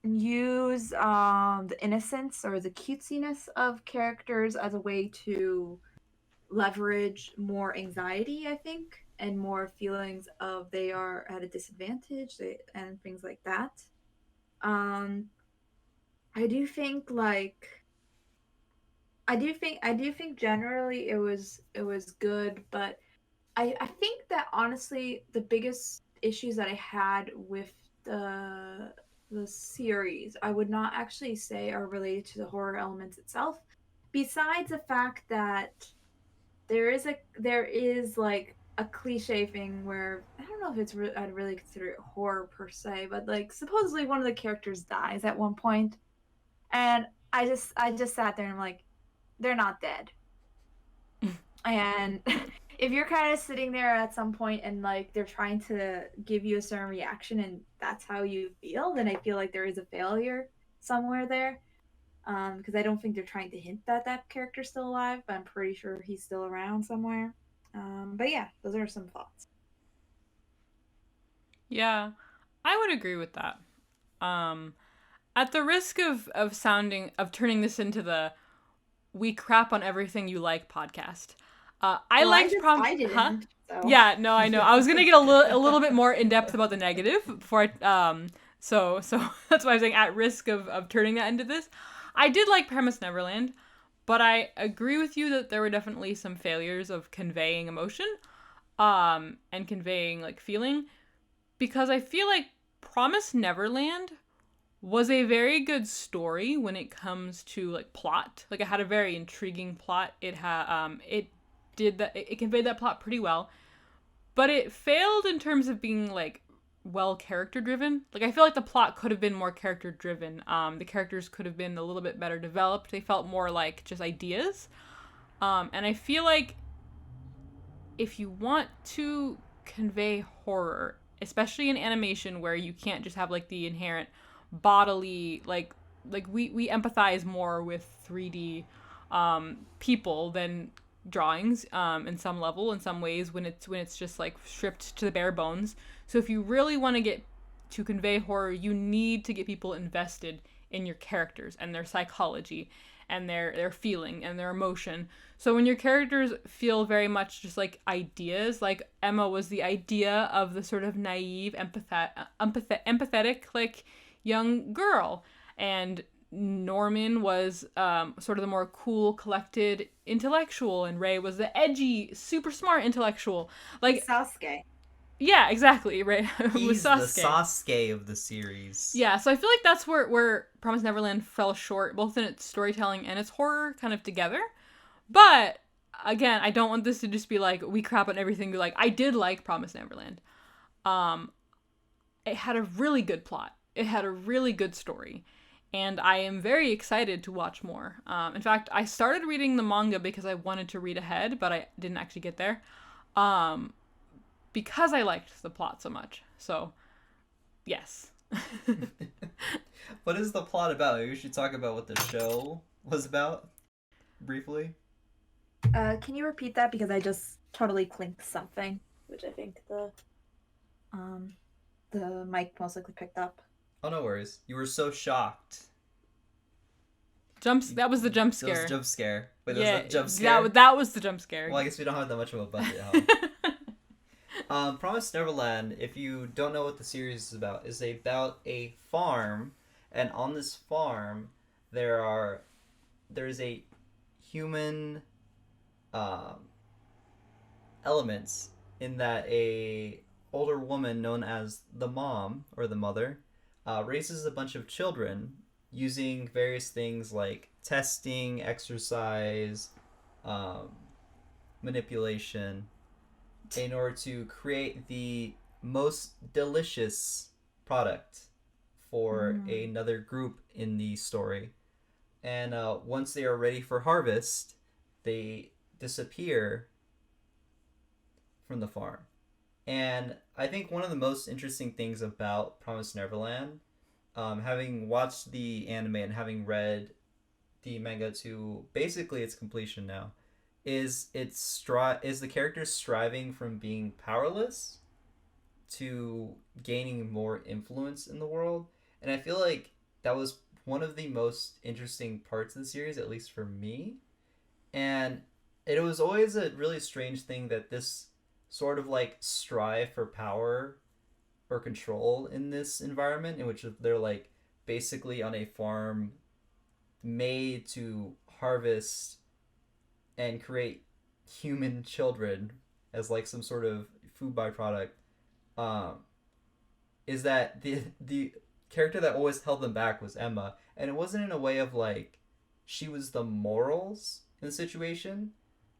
use the innocence or the cutesiness of characters as a way to leverage more anxiety, I think, and more feelings of they are at a disadvantage and things like that. I do think generally it was good, but I think that honestly the biggest issues that I had with the series I would not actually say are related to the horror elements itself, besides the fact that there is like a cliche thing where I don't know if it's I'd really consider it horror per se, but like supposedly one of the characters dies at one point, and I just sat there and I'm like, they're not dead. And if you're kind of sitting there at some point and like they're trying to give you a certain reaction and that's how you feel, then I feel like there is a failure somewhere there. Because I don't think they're trying to hint that that character's still alive, but I'm pretty sure he's still around somewhere. But yeah, those are some thoughts. Yeah, I would agree with that. At the risk of turning this into the "we crap on everything you like" podcast, I liked I didn't. So. Yeah, no, I know. I was gonna get a little bit more in depth about the negative before I so that's why I'm saying at risk of turning that into this. I did like Promised Neverland, but I agree with you that there were definitely some failures of conveying emotion, and conveying like feeling, because I feel like Promised Neverland was a very good story when it comes to like plot. Like it had a very intriguing plot. It did that. It conveyed that plot pretty well, but it failed in terms of being like well character driven. Like I feel like the plot could have been more character driven. The characters could have been a little bit better developed. They felt more like just ideas. And I feel like if you want to convey horror, especially in animation where you can't just have like the inherent bodily like we empathize more with 3D people than drawings in some level, in some ways, when it's just like stripped to the bare bones. So if you really want to get to convey horror, you need to get people invested in your characters and their psychology and their feeling and their emotion. So when your characters feel very much just like ideas, like Emma was the idea of the sort of naive, empathetic like young girl, and Norman was sort of the more cool, collected intellectual, and Ray was the edgy, super smart intellectual. Like Sasuke. yeah, exactly. Right. He's Sasuke. the Sasuke of the series. Yeah, so I feel like that's where Promised Neverland fell short, both in its storytelling and its horror kind of together. But again, I don't want this to just be like we crap on everything. Be like, I did like Promised Neverland. It had a really good plot. It had a really good story, and I am very excited to watch more. In fact, I started reading the manga because I wanted to read ahead, but I didn't actually get there. Because I liked the plot so much. So, yes. What is the plot about? Maybe we should talk about what the show was about briefly. Can you repeat that, because I just totally clinked something, which I think the mic most likely picked up. Oh, no worries. You were so shocked. That was the jump scare. That was a jump scare. Wait, yeah, that was the jump scare? That was the jump scare. Well, I guess we don't have that much of a budget, huh? Promised Neverland, if you don't know what the series is about a farm, and on this farm there's a human elements, in that a older woman known as the mom or the mother raises a bunch of children using various things like testing, exercise, manipulation, in order to create the most delicious product for another group in the story. And once they are ready for harvest, they disappear from the farm. And I think one of the most interesting things about Promised Neverland, having watched the anime and having read the manga to basically its completion now, is the characters striving from being powerless to gaining more influence in the world. And I feel like that was one of the most interesting parts of the series, at least for me. And it was always a really strange thing that this sort of like strive for power or control in this environment, in which they're like basically on a farm made to harvest and create human children as like some sort of food byproduct, is that the character that always held them back was Emma. And it wasn't in a way of like she was the morals in the situation,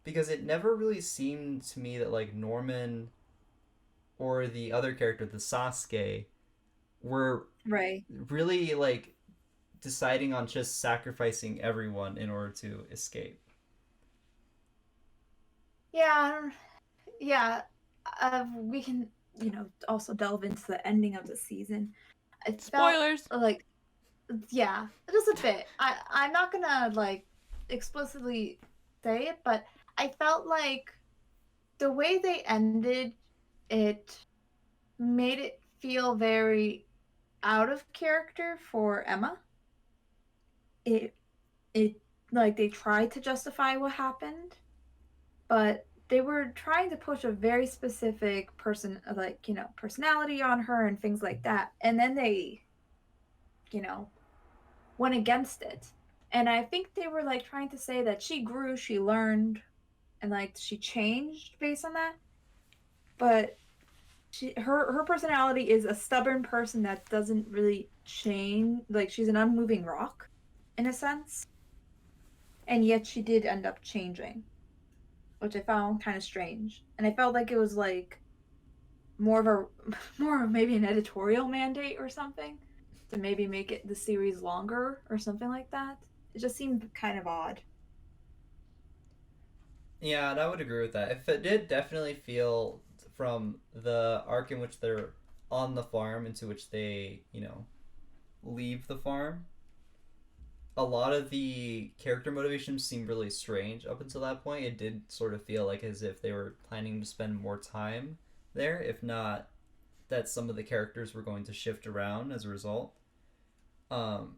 because it never really seemed to me that like Norman or the other character, the Sasuke, were really like deciding on just sacrificing everyone in order to escape. Yeah. We can, also delve into the ending of the season. Spoilers. Like, yeah, just a bit. I'm not gonna like explicitly say it, but I felt like the way they ended it made it feel very out of character for Emma. It like they tried to justify what happened, but they were trying to push a very specific personality on her and things like that, and then they went against it. And I think they were like trying to say that she grew, she learned, and like she changed based on that. But her personality is a stubborn person that doesn't really change. Like, she's an unmoving rock in a sense, and yet she did end up changing. which I found kind of strange. And I felt like it was like more of a more of maybe an editorial mandate or something to maybe make it the series longer or something like that. It just seemed kind of odd. Yeah, and I would agree with that. If it did definitely feel from the arc in which they're on the farm into which they, leave the farm, a lot of the character motivations seemed really strange up until that point. It did sort of feel like as if they were planning to spend more time there, if not that some of the characters were going to shift around as a result. Um,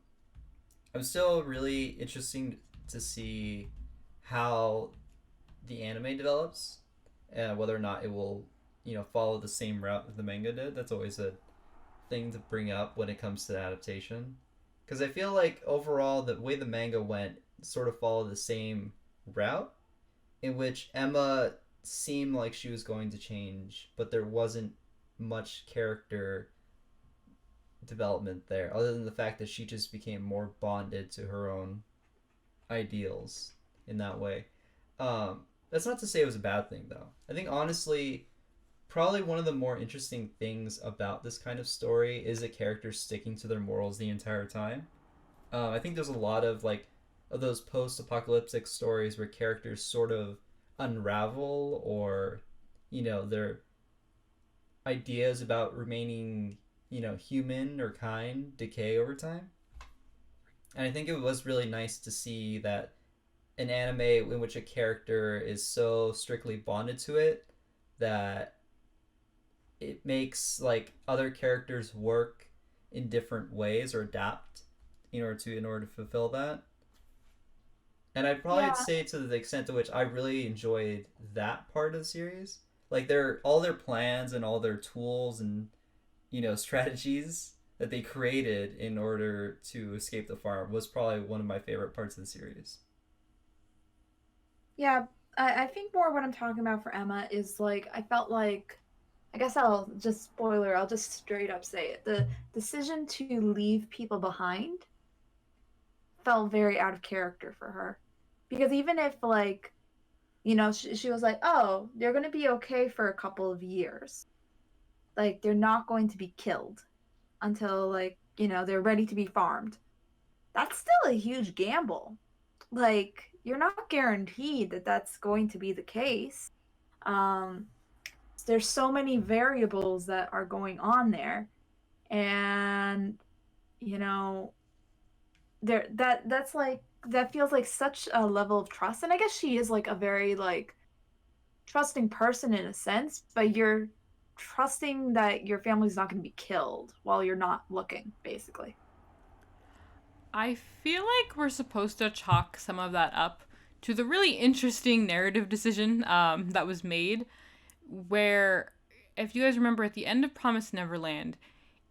I'm still really interesting to see how the anime develops, whether or not it will, follow the same route that the manga did. That's always a thing to bring up when it comes to adaptation, because I feel like overall the way the manga went sort of followed the same route, in which Emma seemed like she was going to change, but there wasn't much character development there, other than the fact that she just became more bonded to her own ideals in that way. That's not to say it was a bad thing, though. I think honestly, probably one of the more interesting things about this kind of story is a character sticking to their morals the entire time. I think there's a lot of of those post-apocalyptic stories where characters sort of unravel, or their ideas about remaining human or kind decay over time. And I think it was really nice to see that an anime in which a character is so strictly bonded to it that it makes other characters work in different ways or adapt in order to fulfill that. And I'd probably Yeah, say to the extent to which I really enjoyed that part of the series, like their all their plans and all their tools and strategies that they created in order to escape the farm was probably one of my favorite parts of the series. yeah. I think more what I'm talking about for Emma is like I felt like I guess I'll just spoiler. I'll just straight up say it. The decision to leave people behind felt very out of character for her, because even if like she was like, oh, they're gonna be okay for a couple of years. Like they're not going to be killed until like they're ready to be farmed. That's still a huge gamble. Like you're not guaranteed that that's going to be the case. Um, there's so many variables that are going on there, and you know that's like that feels like such a level of trust. And I guess she is like a very like trusting person in a sense, but you're trusting that your family's not going to be killed while you're not looking, basically. I feel like we're supposed to chalk some of that up to the really interesting narrative decision that was made, where, if you guys remember, at the end of Promised Neverland,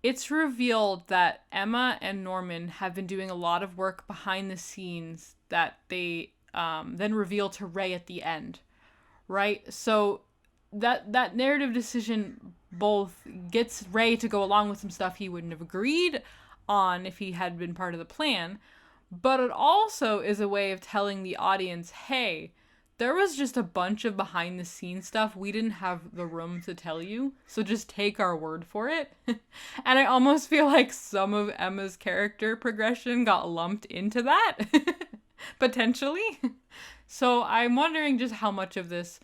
it's revealed that Emma and Norman have been doing a lot of work behind the scenes that they then reveal to Ray at the end, right? So that narrative decision both gets Ray to go along with some stuff he wouldn't have agreed on if he had been part of the plan, but it also is a way of telling the audience, hey, there was just a bunch of behind the scenes stuff we didn't have the room to tell you, so just take our word for it. And I almost feel like some of Emma's character progression got lumped into that, potentially. So I'm wondering just how much of this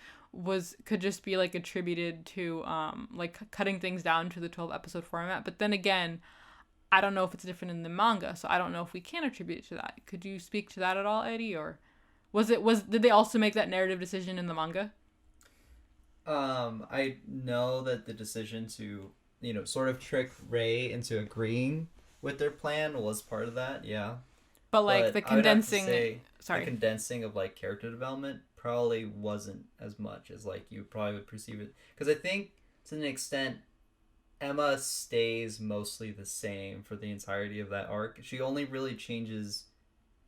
could just be like attributed to like cutting things down to the 12 episode format. But then again, I don't know if it's different in the manga, so I don't know if we can attribute it to that. Could you speak to that at all, Eddie? Or did they also make that narrative decision in the manga? I know that the decision to, sort of trick Ray into agreeing with their plan was part of that, yeah. But like But the I would have to condensing, say the sorry. condensing of character development probably wasn't as much as you probably would perceive it. Because I think to an extent, Emma stays mostly the same for the entirety of that arc. She only really changes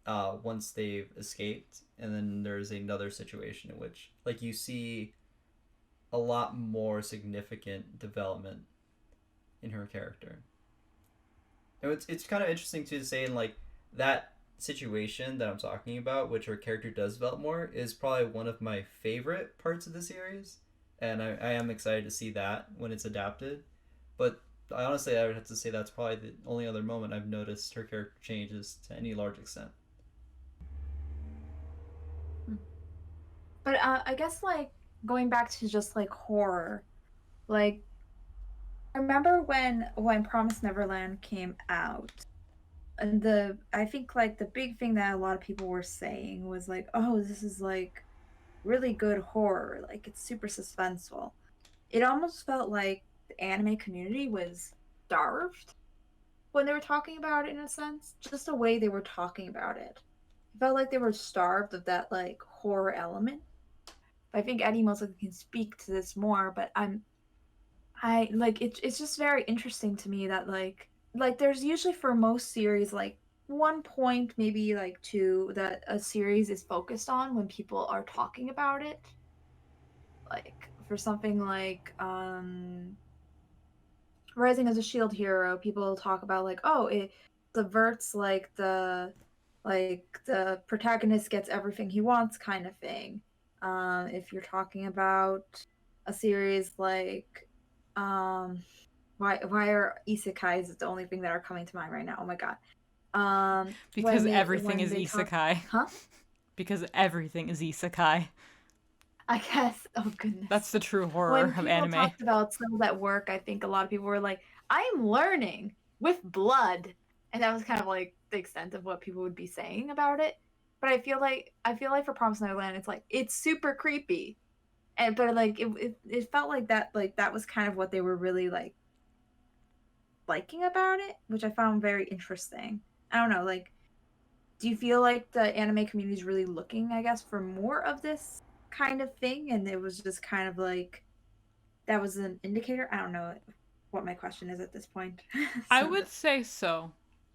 once they've escaped, and then there's another situation in which you see a lot more significant development in her character. And it's kind of interesting too to say in that situation that I'm talking about, which her character does develop more, is probably one of my favorite parts of the series, and I am excited to see that when it's adapted. But I would have to say that's probably the only other moment I've noticed her character changes to any large extent. But I guess like going back to just like horror, like I remember when Promise Neverland came out, and the I think like the big thing that a lot of people were saying was like, oh, this is like really good horror, like it's super suspenseful. It almost felt like the anime community was starved when they were talking about it in a sense, just the way they were talking about it. It felt like they were starved of that like horror element. I think Eddie most likely can speak to this more, but I like it's just very interesting to me that like there's usually for most series like one point maybe like two that a series is focused on when people are talking about it. Like for something like Rising as a Shield Hero, people talk about like, oh, it subverts like the protagonist gets everything he wants kind of thing. If you're talking about a series like why are isekais the only thing that are coming to mind right now? Oh my god. Because everything when is they talk, isekai. huh? Because everything is isekai. I guess. Oh goodness. That's the true horror When of people anime. talked about skills at work, I think a lot of people were like, I'm learning with blood. And that was kind of like the extent of what people would be saying about it. But I feel like for Promised Neverland, it's like it's super creepy. And but like it felt like that was kind of what they were really like liking about it, which I found very interesting. I don't know, like do you feel like the anime community is really looking, I guess, for more of this kind of thing? And it was just kind of like that was an indicator. I don't know what my question is at this point. I so would say so.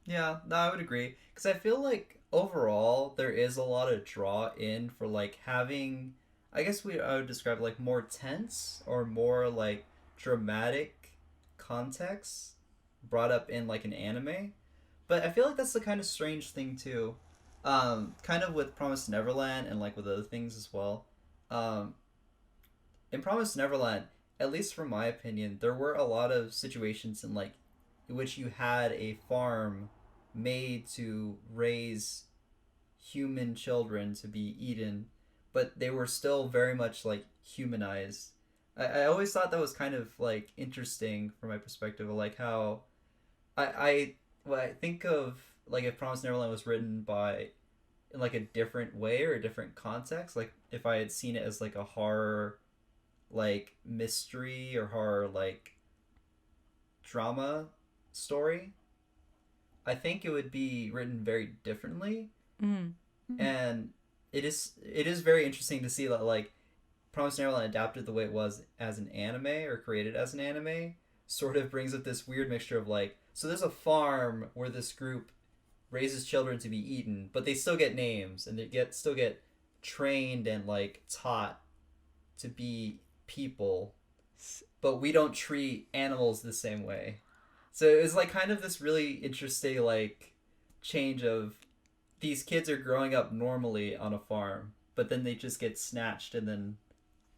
Yeah, no, I would agree because I feel like overall there is a lot of draw in for like having, I guess I would describe like more tense or more like dramatic context brought up in like an anime. But I feel like that's the kind of strange thing too. Kind of with Promised Neverland and like with other things as well. Um, in Promised Neverland, at least from my opinion, there were a lot of situations in which you had a farm made to raise human children to be eaten, but they were still very much like humanized. I always thought that was kind of like interesting from my perspective of like how I when I think of like if Promised Neverland was written by in like a different way or a different context, like if I had seen it as like a horror like mystery or horror like drama story, I think it would be written very differently. Mm. And it is very interesting to see that like Promised Neverland adapted the way it was as an anime or created as an anime sort of brings up this weird mixture of like so there's a farm where this group raises children to be eaten, but they still get names and they still get trained and like taught to be people, but we don't treat animals the same way. So it was like kind of this really interesting like change of these kids are growing up normally on a farm, but then they just get snatched and then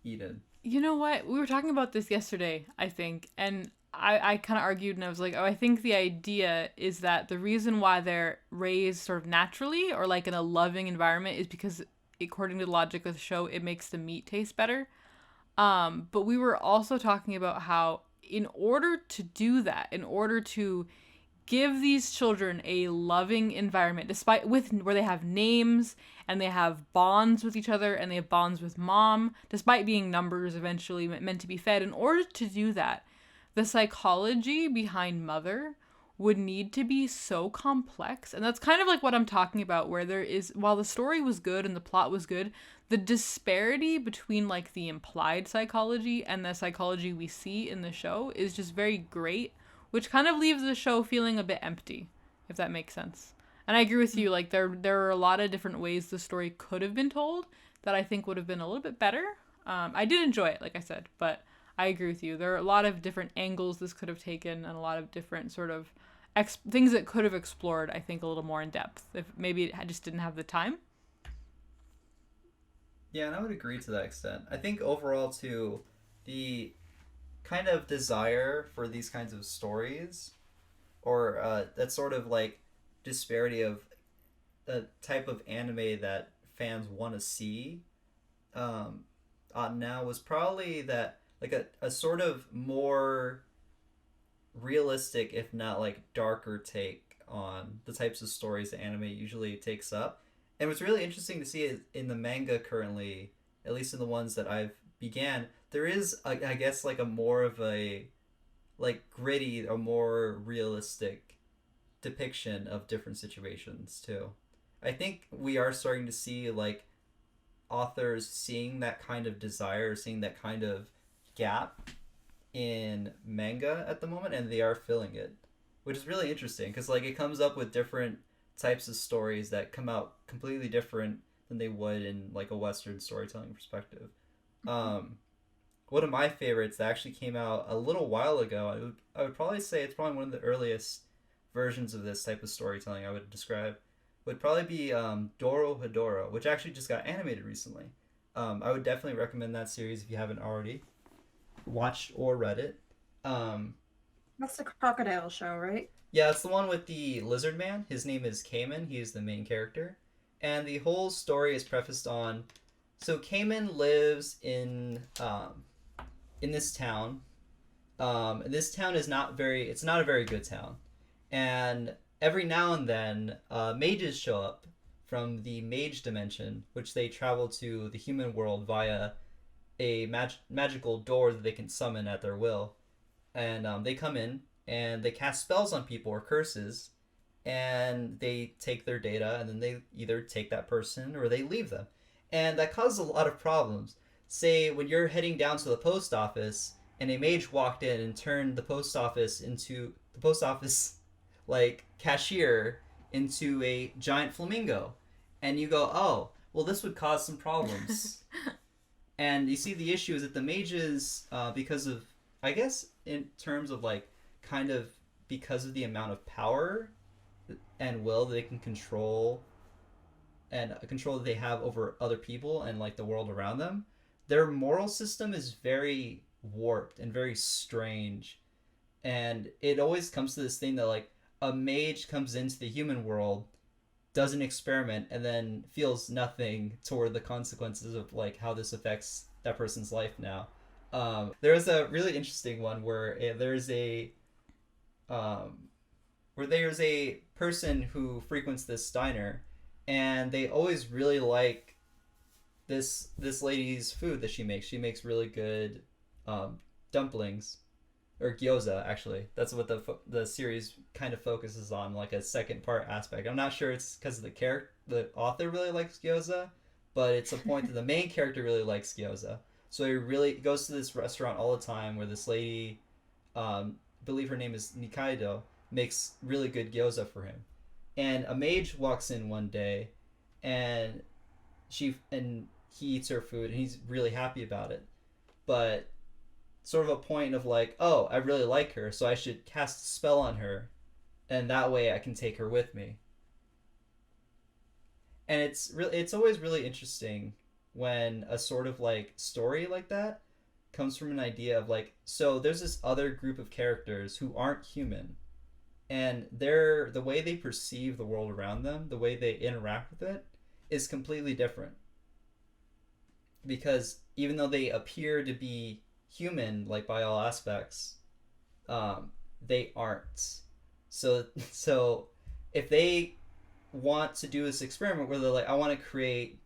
eaten. You know what? We were talking about this yesterday, I think, and I kind of argued and I was like, oh, I think the idea is that the reason why they're raised sort of naturally or like in a loving environment is because, according to the logic of the show, it makes the meat taste better. But we were also talking about how, in order to do that, in order to give these children a loving environment, despite with where they have names and they have bonds with each other and they have bonds with mom, despite being numbers eventually meant to be fed, in order to do that, the psychology behind mother would need to be so complex. And that's kind of like what I'm talking about, where there is, while the story was good and the plot was good, the disparity between like the implied psychology and the psychology we see in the show is just very great, which kind of leaves the show feeling a bit empty, if that makes sense. And I agree with you, like there are a lot of different ways the story could have been told that I think would have been a little bit better. I did enjoy it, like I said, but I agree with you. There are a lot of different angles this could have taken and a lot of different sort of things that could have explored, I think, a little more in depth if maybe it just didn't have the time. Yeah, and I would agree to that extent. I think overall, too, the kind of desire for these kinds of stories, or that sort of like disparity of the type of anime that fans want to see, um, now was probably that like a sort of more realistic, if not like darker take on the types of stories that anime usually takes up. And what's really interesting to see is in the manga currently, at least in the ones that I've began, there is I guess like a more of a like gritty or more realistic depiction of different situations too. I think we are starting to see like authors seeing that kind of desire, seeing that kind of gap in manga at the moment, and they are filling it, which is really interesting because like it comes up with different types of stories that come out completely different than they would in like a Western storytelling perspective. Um, One of my favorites that actually came out a little while ago, I would probably say it's probably one of the earliest versions of this type of storytelling I would describe, would probably be Dorohedoro, which actually just got animated recently. I would definitely recommend that series if you haven't already watched or read it. Um, That's the crocodile show, right? yeah, it's the one with the lizard man. His name is Cayman. He is the main character. And the whole story is prefaced on so Cayman lives in this town. This town is not very it's not a very good town. And every now and then mages show up from the mage dimension, which they travel to the human world via a magical door that they can summon at their will. And they come in and they cast spells on people or curses, and they take their data and then they either take that person or they leave them. And that causes a lot of problems. Say when you're heading down to the post office and a mage walked in and turned the post office like cashier into a giant flamingo, and you go, oh, well, this would cause some problems. And you see the issue is that the mages, because of, I guess, in terms of like, kind of because of the amount of power and will that they can control and control that they have over other people and like the world around them, their moral system is very warped and very strange. And it always comes to this thing that like a mage comes into the human world, does an experiment, and then feels nothing toward the consequences of like how this affects that person's life now. There's a really interesting one where there's a person who frequents this diner, and they always really like this lady's food that she makes. She makes really good dumplings, or gyoza actually. That's what the series kind of focuses on, like a second part aspect. I'm not sure it's because the author really likes gyoza, but it's a point that the main character really likes gyoza. So he really goes to this restaurant all the time where this lady, I believe her name is Nikaido, makes really good gyoza for him. And a mage walks in one day, and he eats her food, and he's really happy about it. But sort of a point of like, oh, I really like her, so I should cast a spell on her, and that way I can take her with me. And it's always really interesting when a sort of like story like that comes from an idea of like, so there's this other group of characters who aren't human, and the way they perceive the world around them, the way they interact with it, is completely different. Because even though they appear to be human, like by all aspects, they aren't. So if they want to do this experiment where they're like, I want to create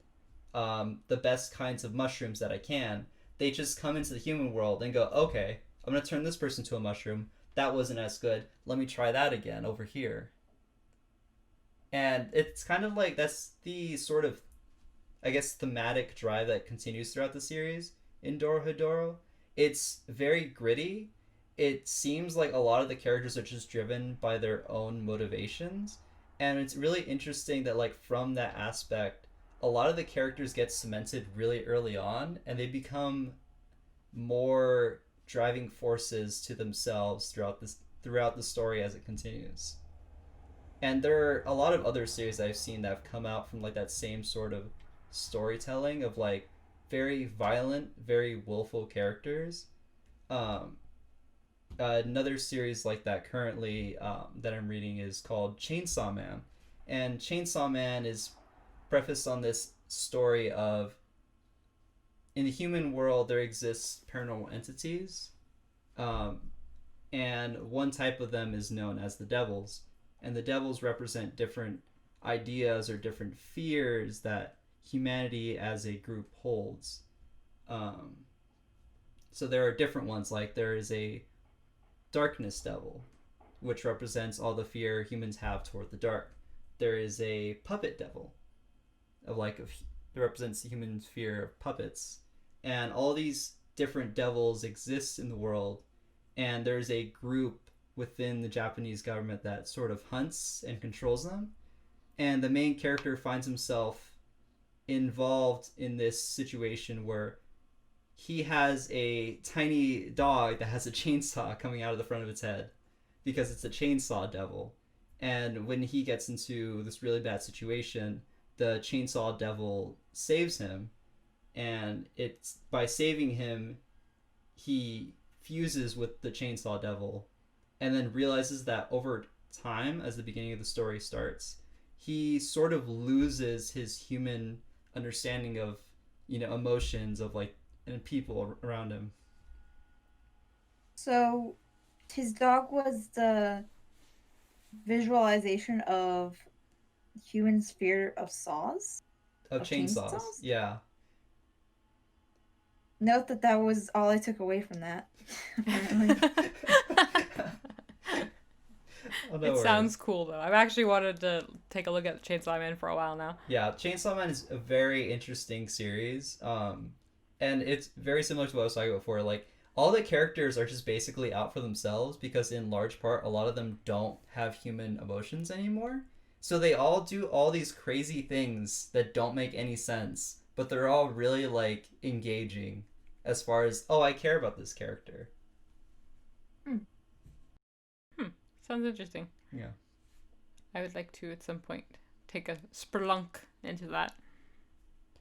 the best kinds of mushrooms that I can, they just come into the human world and go, okay, I'm going to turn this person to a mushroom. That wasn't as good. Let me try that again over here. And it's kind of like that's the sort of, I guess, thematic drive that continues throughout the series in Dorohedoro. It's very gritty. It seems like a lot of the characters are just driven by their own motivations. And it's really interesting that, like, from that aspect, a lot of the characters get cemented really early on, and they become more driving forces to themselves throughout the story as it continues. And there are a lot of other series that I've seen that have come out from like that same sort of storytelling of like very violent, very willful characters. Um, Another series like that currently that I'm reading is called Chainsaw Man, and Chainsaw Man is prefaced on this story of in the human world there exists paranormal entities, um, and one type of them is known as the devils, and the devils represent different ideas or different fears that humanity as a group holds. Um, so there are different ones, like there is a darkness devil, which represents all the fear humans have toward the dark. There is a puppet devil, that represents the humans' fear of puppets, and all these different devils exist in the world. And there's a group within the Japanese government that sort of hunts and controls them. And the main character finds himself involved in this situation where he has a tiny dog that has a chainsaw coming out of the front of its head because it's a chainsaw devil. And when he gets into this really bad situation, the chainsaw devil saves him. And it's by saving him, he fuses with the chainsaw devil and then realizes that over time, as the beginning of the story starts, he sort of loses his human understanding of, emotions of like and people around him. So his dog was the visualization of humans' fear of saws? Of chainsaws. Yeah. Note that was all I took away from that. Apparently. Oh, no It worries. sounds cool though. I've actually wanted to take a look at Chainsaw Man for a while now. Yeah, Chainsaw Man is a very interesting series. And it's very similar to what I was talking about before. Like, all the characters are just basically out for themselves because, in large part, a lot of them don't have human emotions anymore. So they all do all these crazy things that don't make any sense, but they're all really, like, engaging as far as, oh, I care about this character. Sounds interesting. Yeah. I would like to, at some point, take a spelunk into that.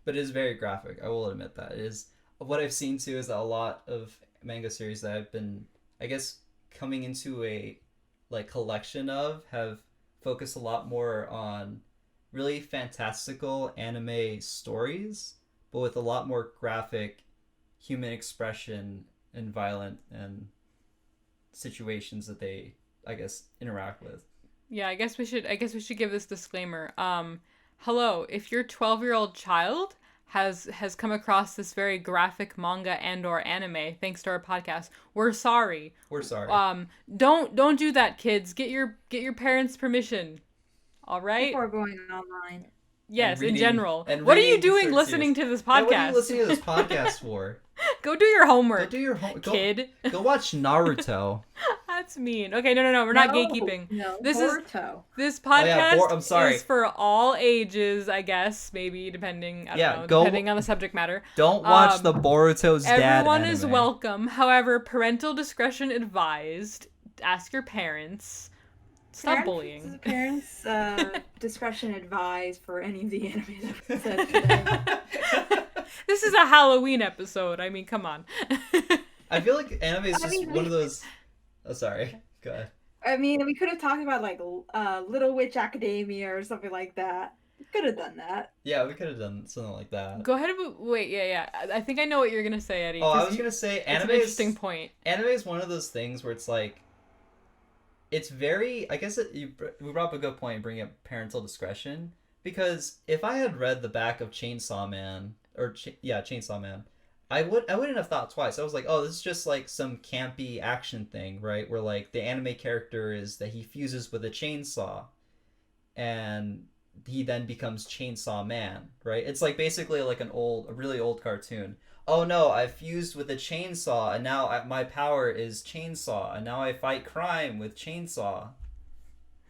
But it is very graphic. I will admit that. It is. What I've seen too is that a lot of manga series that I've been, I guess, coming into a like collection of have focused a lot more on really fantastical anime stories, but with a lot more graphic human expression and violent and situations that they, I guess, interact with. Yeah, I guess we should give this disclaimer. Hello, if your 12-year-old child has come across this very graphic manga and or anime thanks to our podcast, we're sorry. We're sorry. Don't do that, kids. Get your parents' permission. All right? Before going online. Yes, reading, in general. and What are you reading doing certain listening series. to this podcast? Yeah, what are you listening to this podcast for? Go do your homework. Go do your homework, kid. Go watch Naruto. That's mean. Okay, no. We're not gatekeeping. No, This Boruto. This podcast I'm sorry. is for all ages, I guess, maybe depending on the subject matter. Don't watch the Boruto's dad Everyone anime. is welcome. However, parental discretion advised. Ask your parents. Stop bullying. Parents' discretion advised for any of the anime that we said today. This is a Halloween episode. I mean, come on. I feel like anime is just one of those... Oh, sorry. Go ahead. I mean, we could have talked about, like, Little Witch Academia or something like that. We could have done that. Yeah, we could have done something like that. Go ahead and... Wait, yeah. I think I know what you're going to say, Eddie. Oh, I was going to say anime it's an interesting point. Anime is one of those things where it's like... It's very... I guess we brought up a good point bringing up parental discretion. Because if I had read the back of Chainsaw Man... Chainsaw Man... I wouldn't have thought twice. I was like, oh, this is just like some campy action thing, right? Where like the anime character is that he fuses with a chainsaw and he then becomes Chainsaw Man, right? It's like basically like a really old cartoon. Oh no, I fused with a chainsaw and now my power is chainsaw and now I fight crime with chainsaw.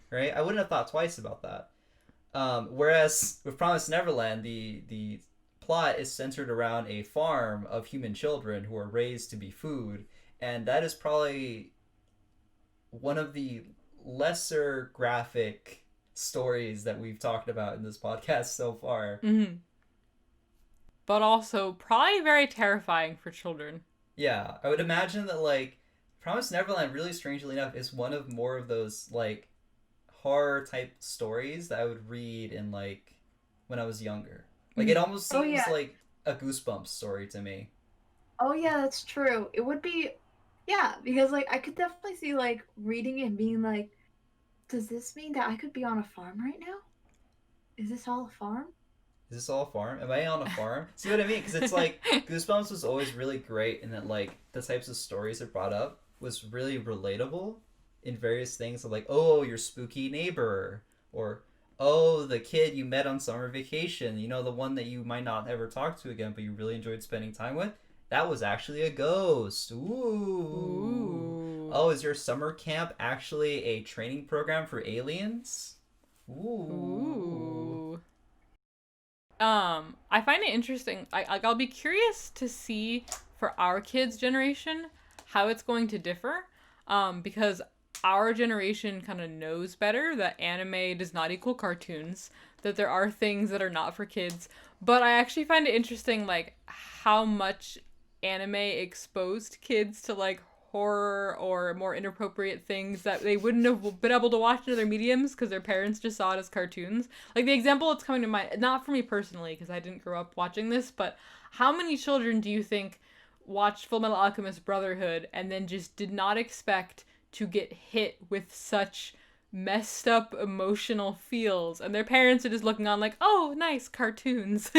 Right? I wouldn't have thought twice about that. Whereas with Promised Neverland, the plot is centered around a farm of human children who are raised to be food, and that is probably one of the lesser graphic stories that we've talked about in this podcast so far. Mm-hmm. But also probably very terrifying for children. Yeah, I would imagine that, like, Promised Neverland, really strangely enough, is one of more of those, like, horror type stories that I would read in, like, when I was younger. Like, it almost Oh, seems yeah. like a Goosebumps story to me. Oh yeah, that's true. It would be, yeah, because like I could definitely see like reading it and being like, does this mean that I could be on a farm right now? Is this all a farm? Is this all a farm? Am I on a farm? See what I mean? Because it's like Goosebumps was always really great in that, like, the types of stories it brought up was really relatable in various things of, like, oh, your spooky neighbor, or oh, the kid you met on summer vacation, you know, the one that you might not ever talk to again, but you really enjoyed spending time with. That was actually a ghost. Ooh. Oh, is your summer camp actually a training program for aliens? Ooh. I find it interesting. I'll be curious to see for our kids' generation how it's going to differ. Because our generation kind of knows better that anime does not equal cartoons, that there are things that are not for kids. But I actually find it interesting, like, how much anime exposed kids to, like, horror or more inappropriate things that they wouldn't have been able to watch in other mediums because their parents just saw it as cartoons. Like, the example that's coming to mind, not for me personally because I didn't grow up watching this, but how many children do you think watched Full Metal Alchemist Brotherhood and then just did not expect to get hit with such messed up emotional feels, and their parents are just looking on like, oh, nice cartoons.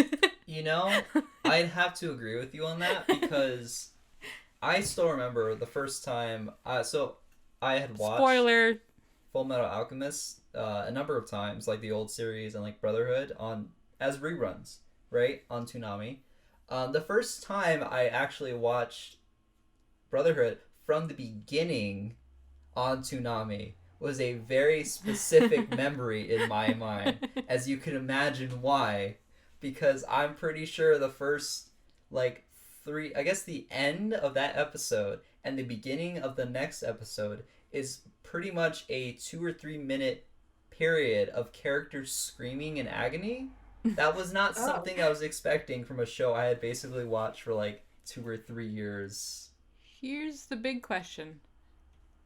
You know, I'd have to agree with you on that because I still remember the first time. So I had watched Spoiler. Full Metal Alchemist a number of times, like the old series and like Brotherhood on as reruns, right, on Toonami. The first time I actually watched Brotherhood from the beginning on Toonami was a very specific memory in my mind, as you can imagine why, because I'm pretty sure the first, like, three, I guess the end of that episode and the beginning of the next episode is pretty much a 2 or 3 minute period of characters screaming in agony. That was not something I was expecting from a show I had basically watched for like 2 or 3 years. Here's the big question.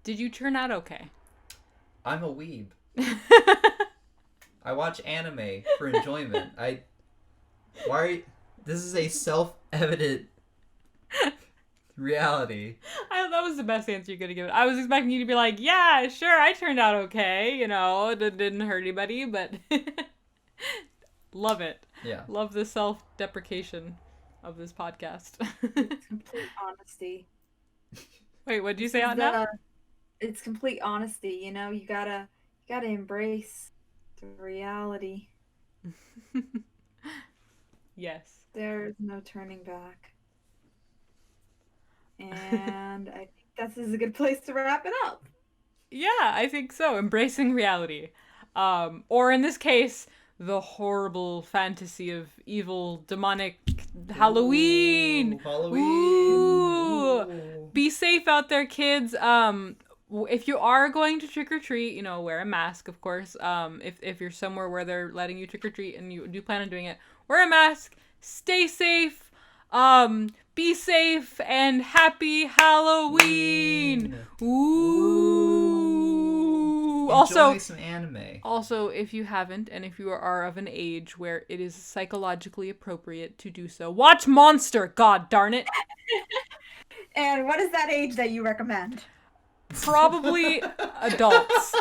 Did you turn out okay? I'm a weeb. I watch anime for enjoyment. This is a self-evident reality. That was the best answer you could have given. I was expecting you to be like, yeah, sure, I turned out okay. You know, it didn't hurt anybody, but love it. Yeah. Love the self-deprecation of this podcast. It's complete honesty. Wait, what did you say on that? It's complete honesty, you know, you gotta embrace the reality. Yes. There's no turning back. And I think this is a good place to wrap it up. Yeah, I think so. Embracing reality. Or in this case, the horrible fantasy of evil, demonic Halloween. Ooh, Halloween. Ooh. Be safe out there, kids. If you are going to trick or treat, you know, wear a mask, of course. If you're somewhere where they're letting you trick or treat and you do plan on doing it, wear a mask. Stay safe. Be safe and happy Halloween. Ooh. Enjoy some anime. Also, if you haven't, and if you are of an age where it is psychologically appropriate to do so, watch Monster. God darn it. And what is that age that you recommend? Probably adults.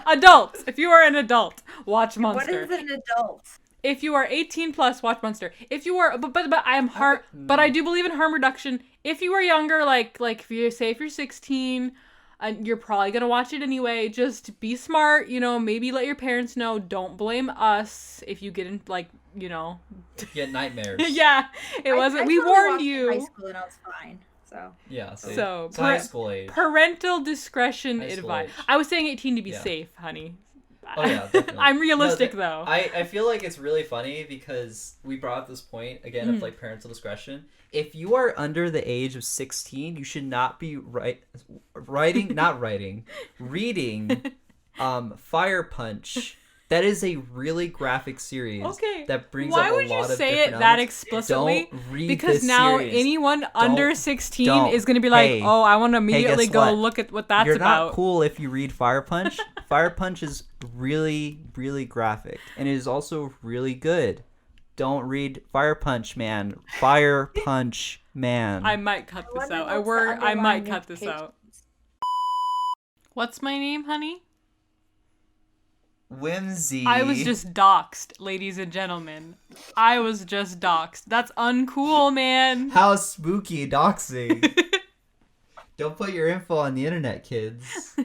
Adults. If you are an adult, watch Monster. What is an adult? If you are 18 plus, watch Monster. If you are, but I do believe in harm reduction. If you are younger, like if you're 16, you're probably gonna watch it anyway. Just be smart, you know. Maybe let your parents know. Don't blame us if you get in, like, you know, get nightmares. Yeah, it wasn't. We warned you. High school and I was fine. So yeah, so high school age. Parental discretion advice. Age. I was saying 18 to be safe, honey. Oh yeah, definitely. I'm realistic No, though. I feel like it's really funny because we brought up this point again of like parental discretion. If you are under the age of 16, you should not be reading Fire Punch. That is a really graphic series. Okay. That brings Why up a would you lot of say different it that elements. explicitly? Don't read Because this now series. anyone under 16 don't. is going to be like, Hey. oh, I want to immediately guess go what? look at what that's You're about. not cool if you read Fire Punch. Fire Punch is really, really graphic, and it is also really good. Don't read Fire Punch Man. Fire Punch Man. I might cut this wonder out. what's the I might underlying cut this out. implications. What's my name, honey? Whimsy. I was just doxxed, ladies and gentlemen. I was just doxxed. That's uncool, man. How spooky doxing. Don't put your info on the internet, kids.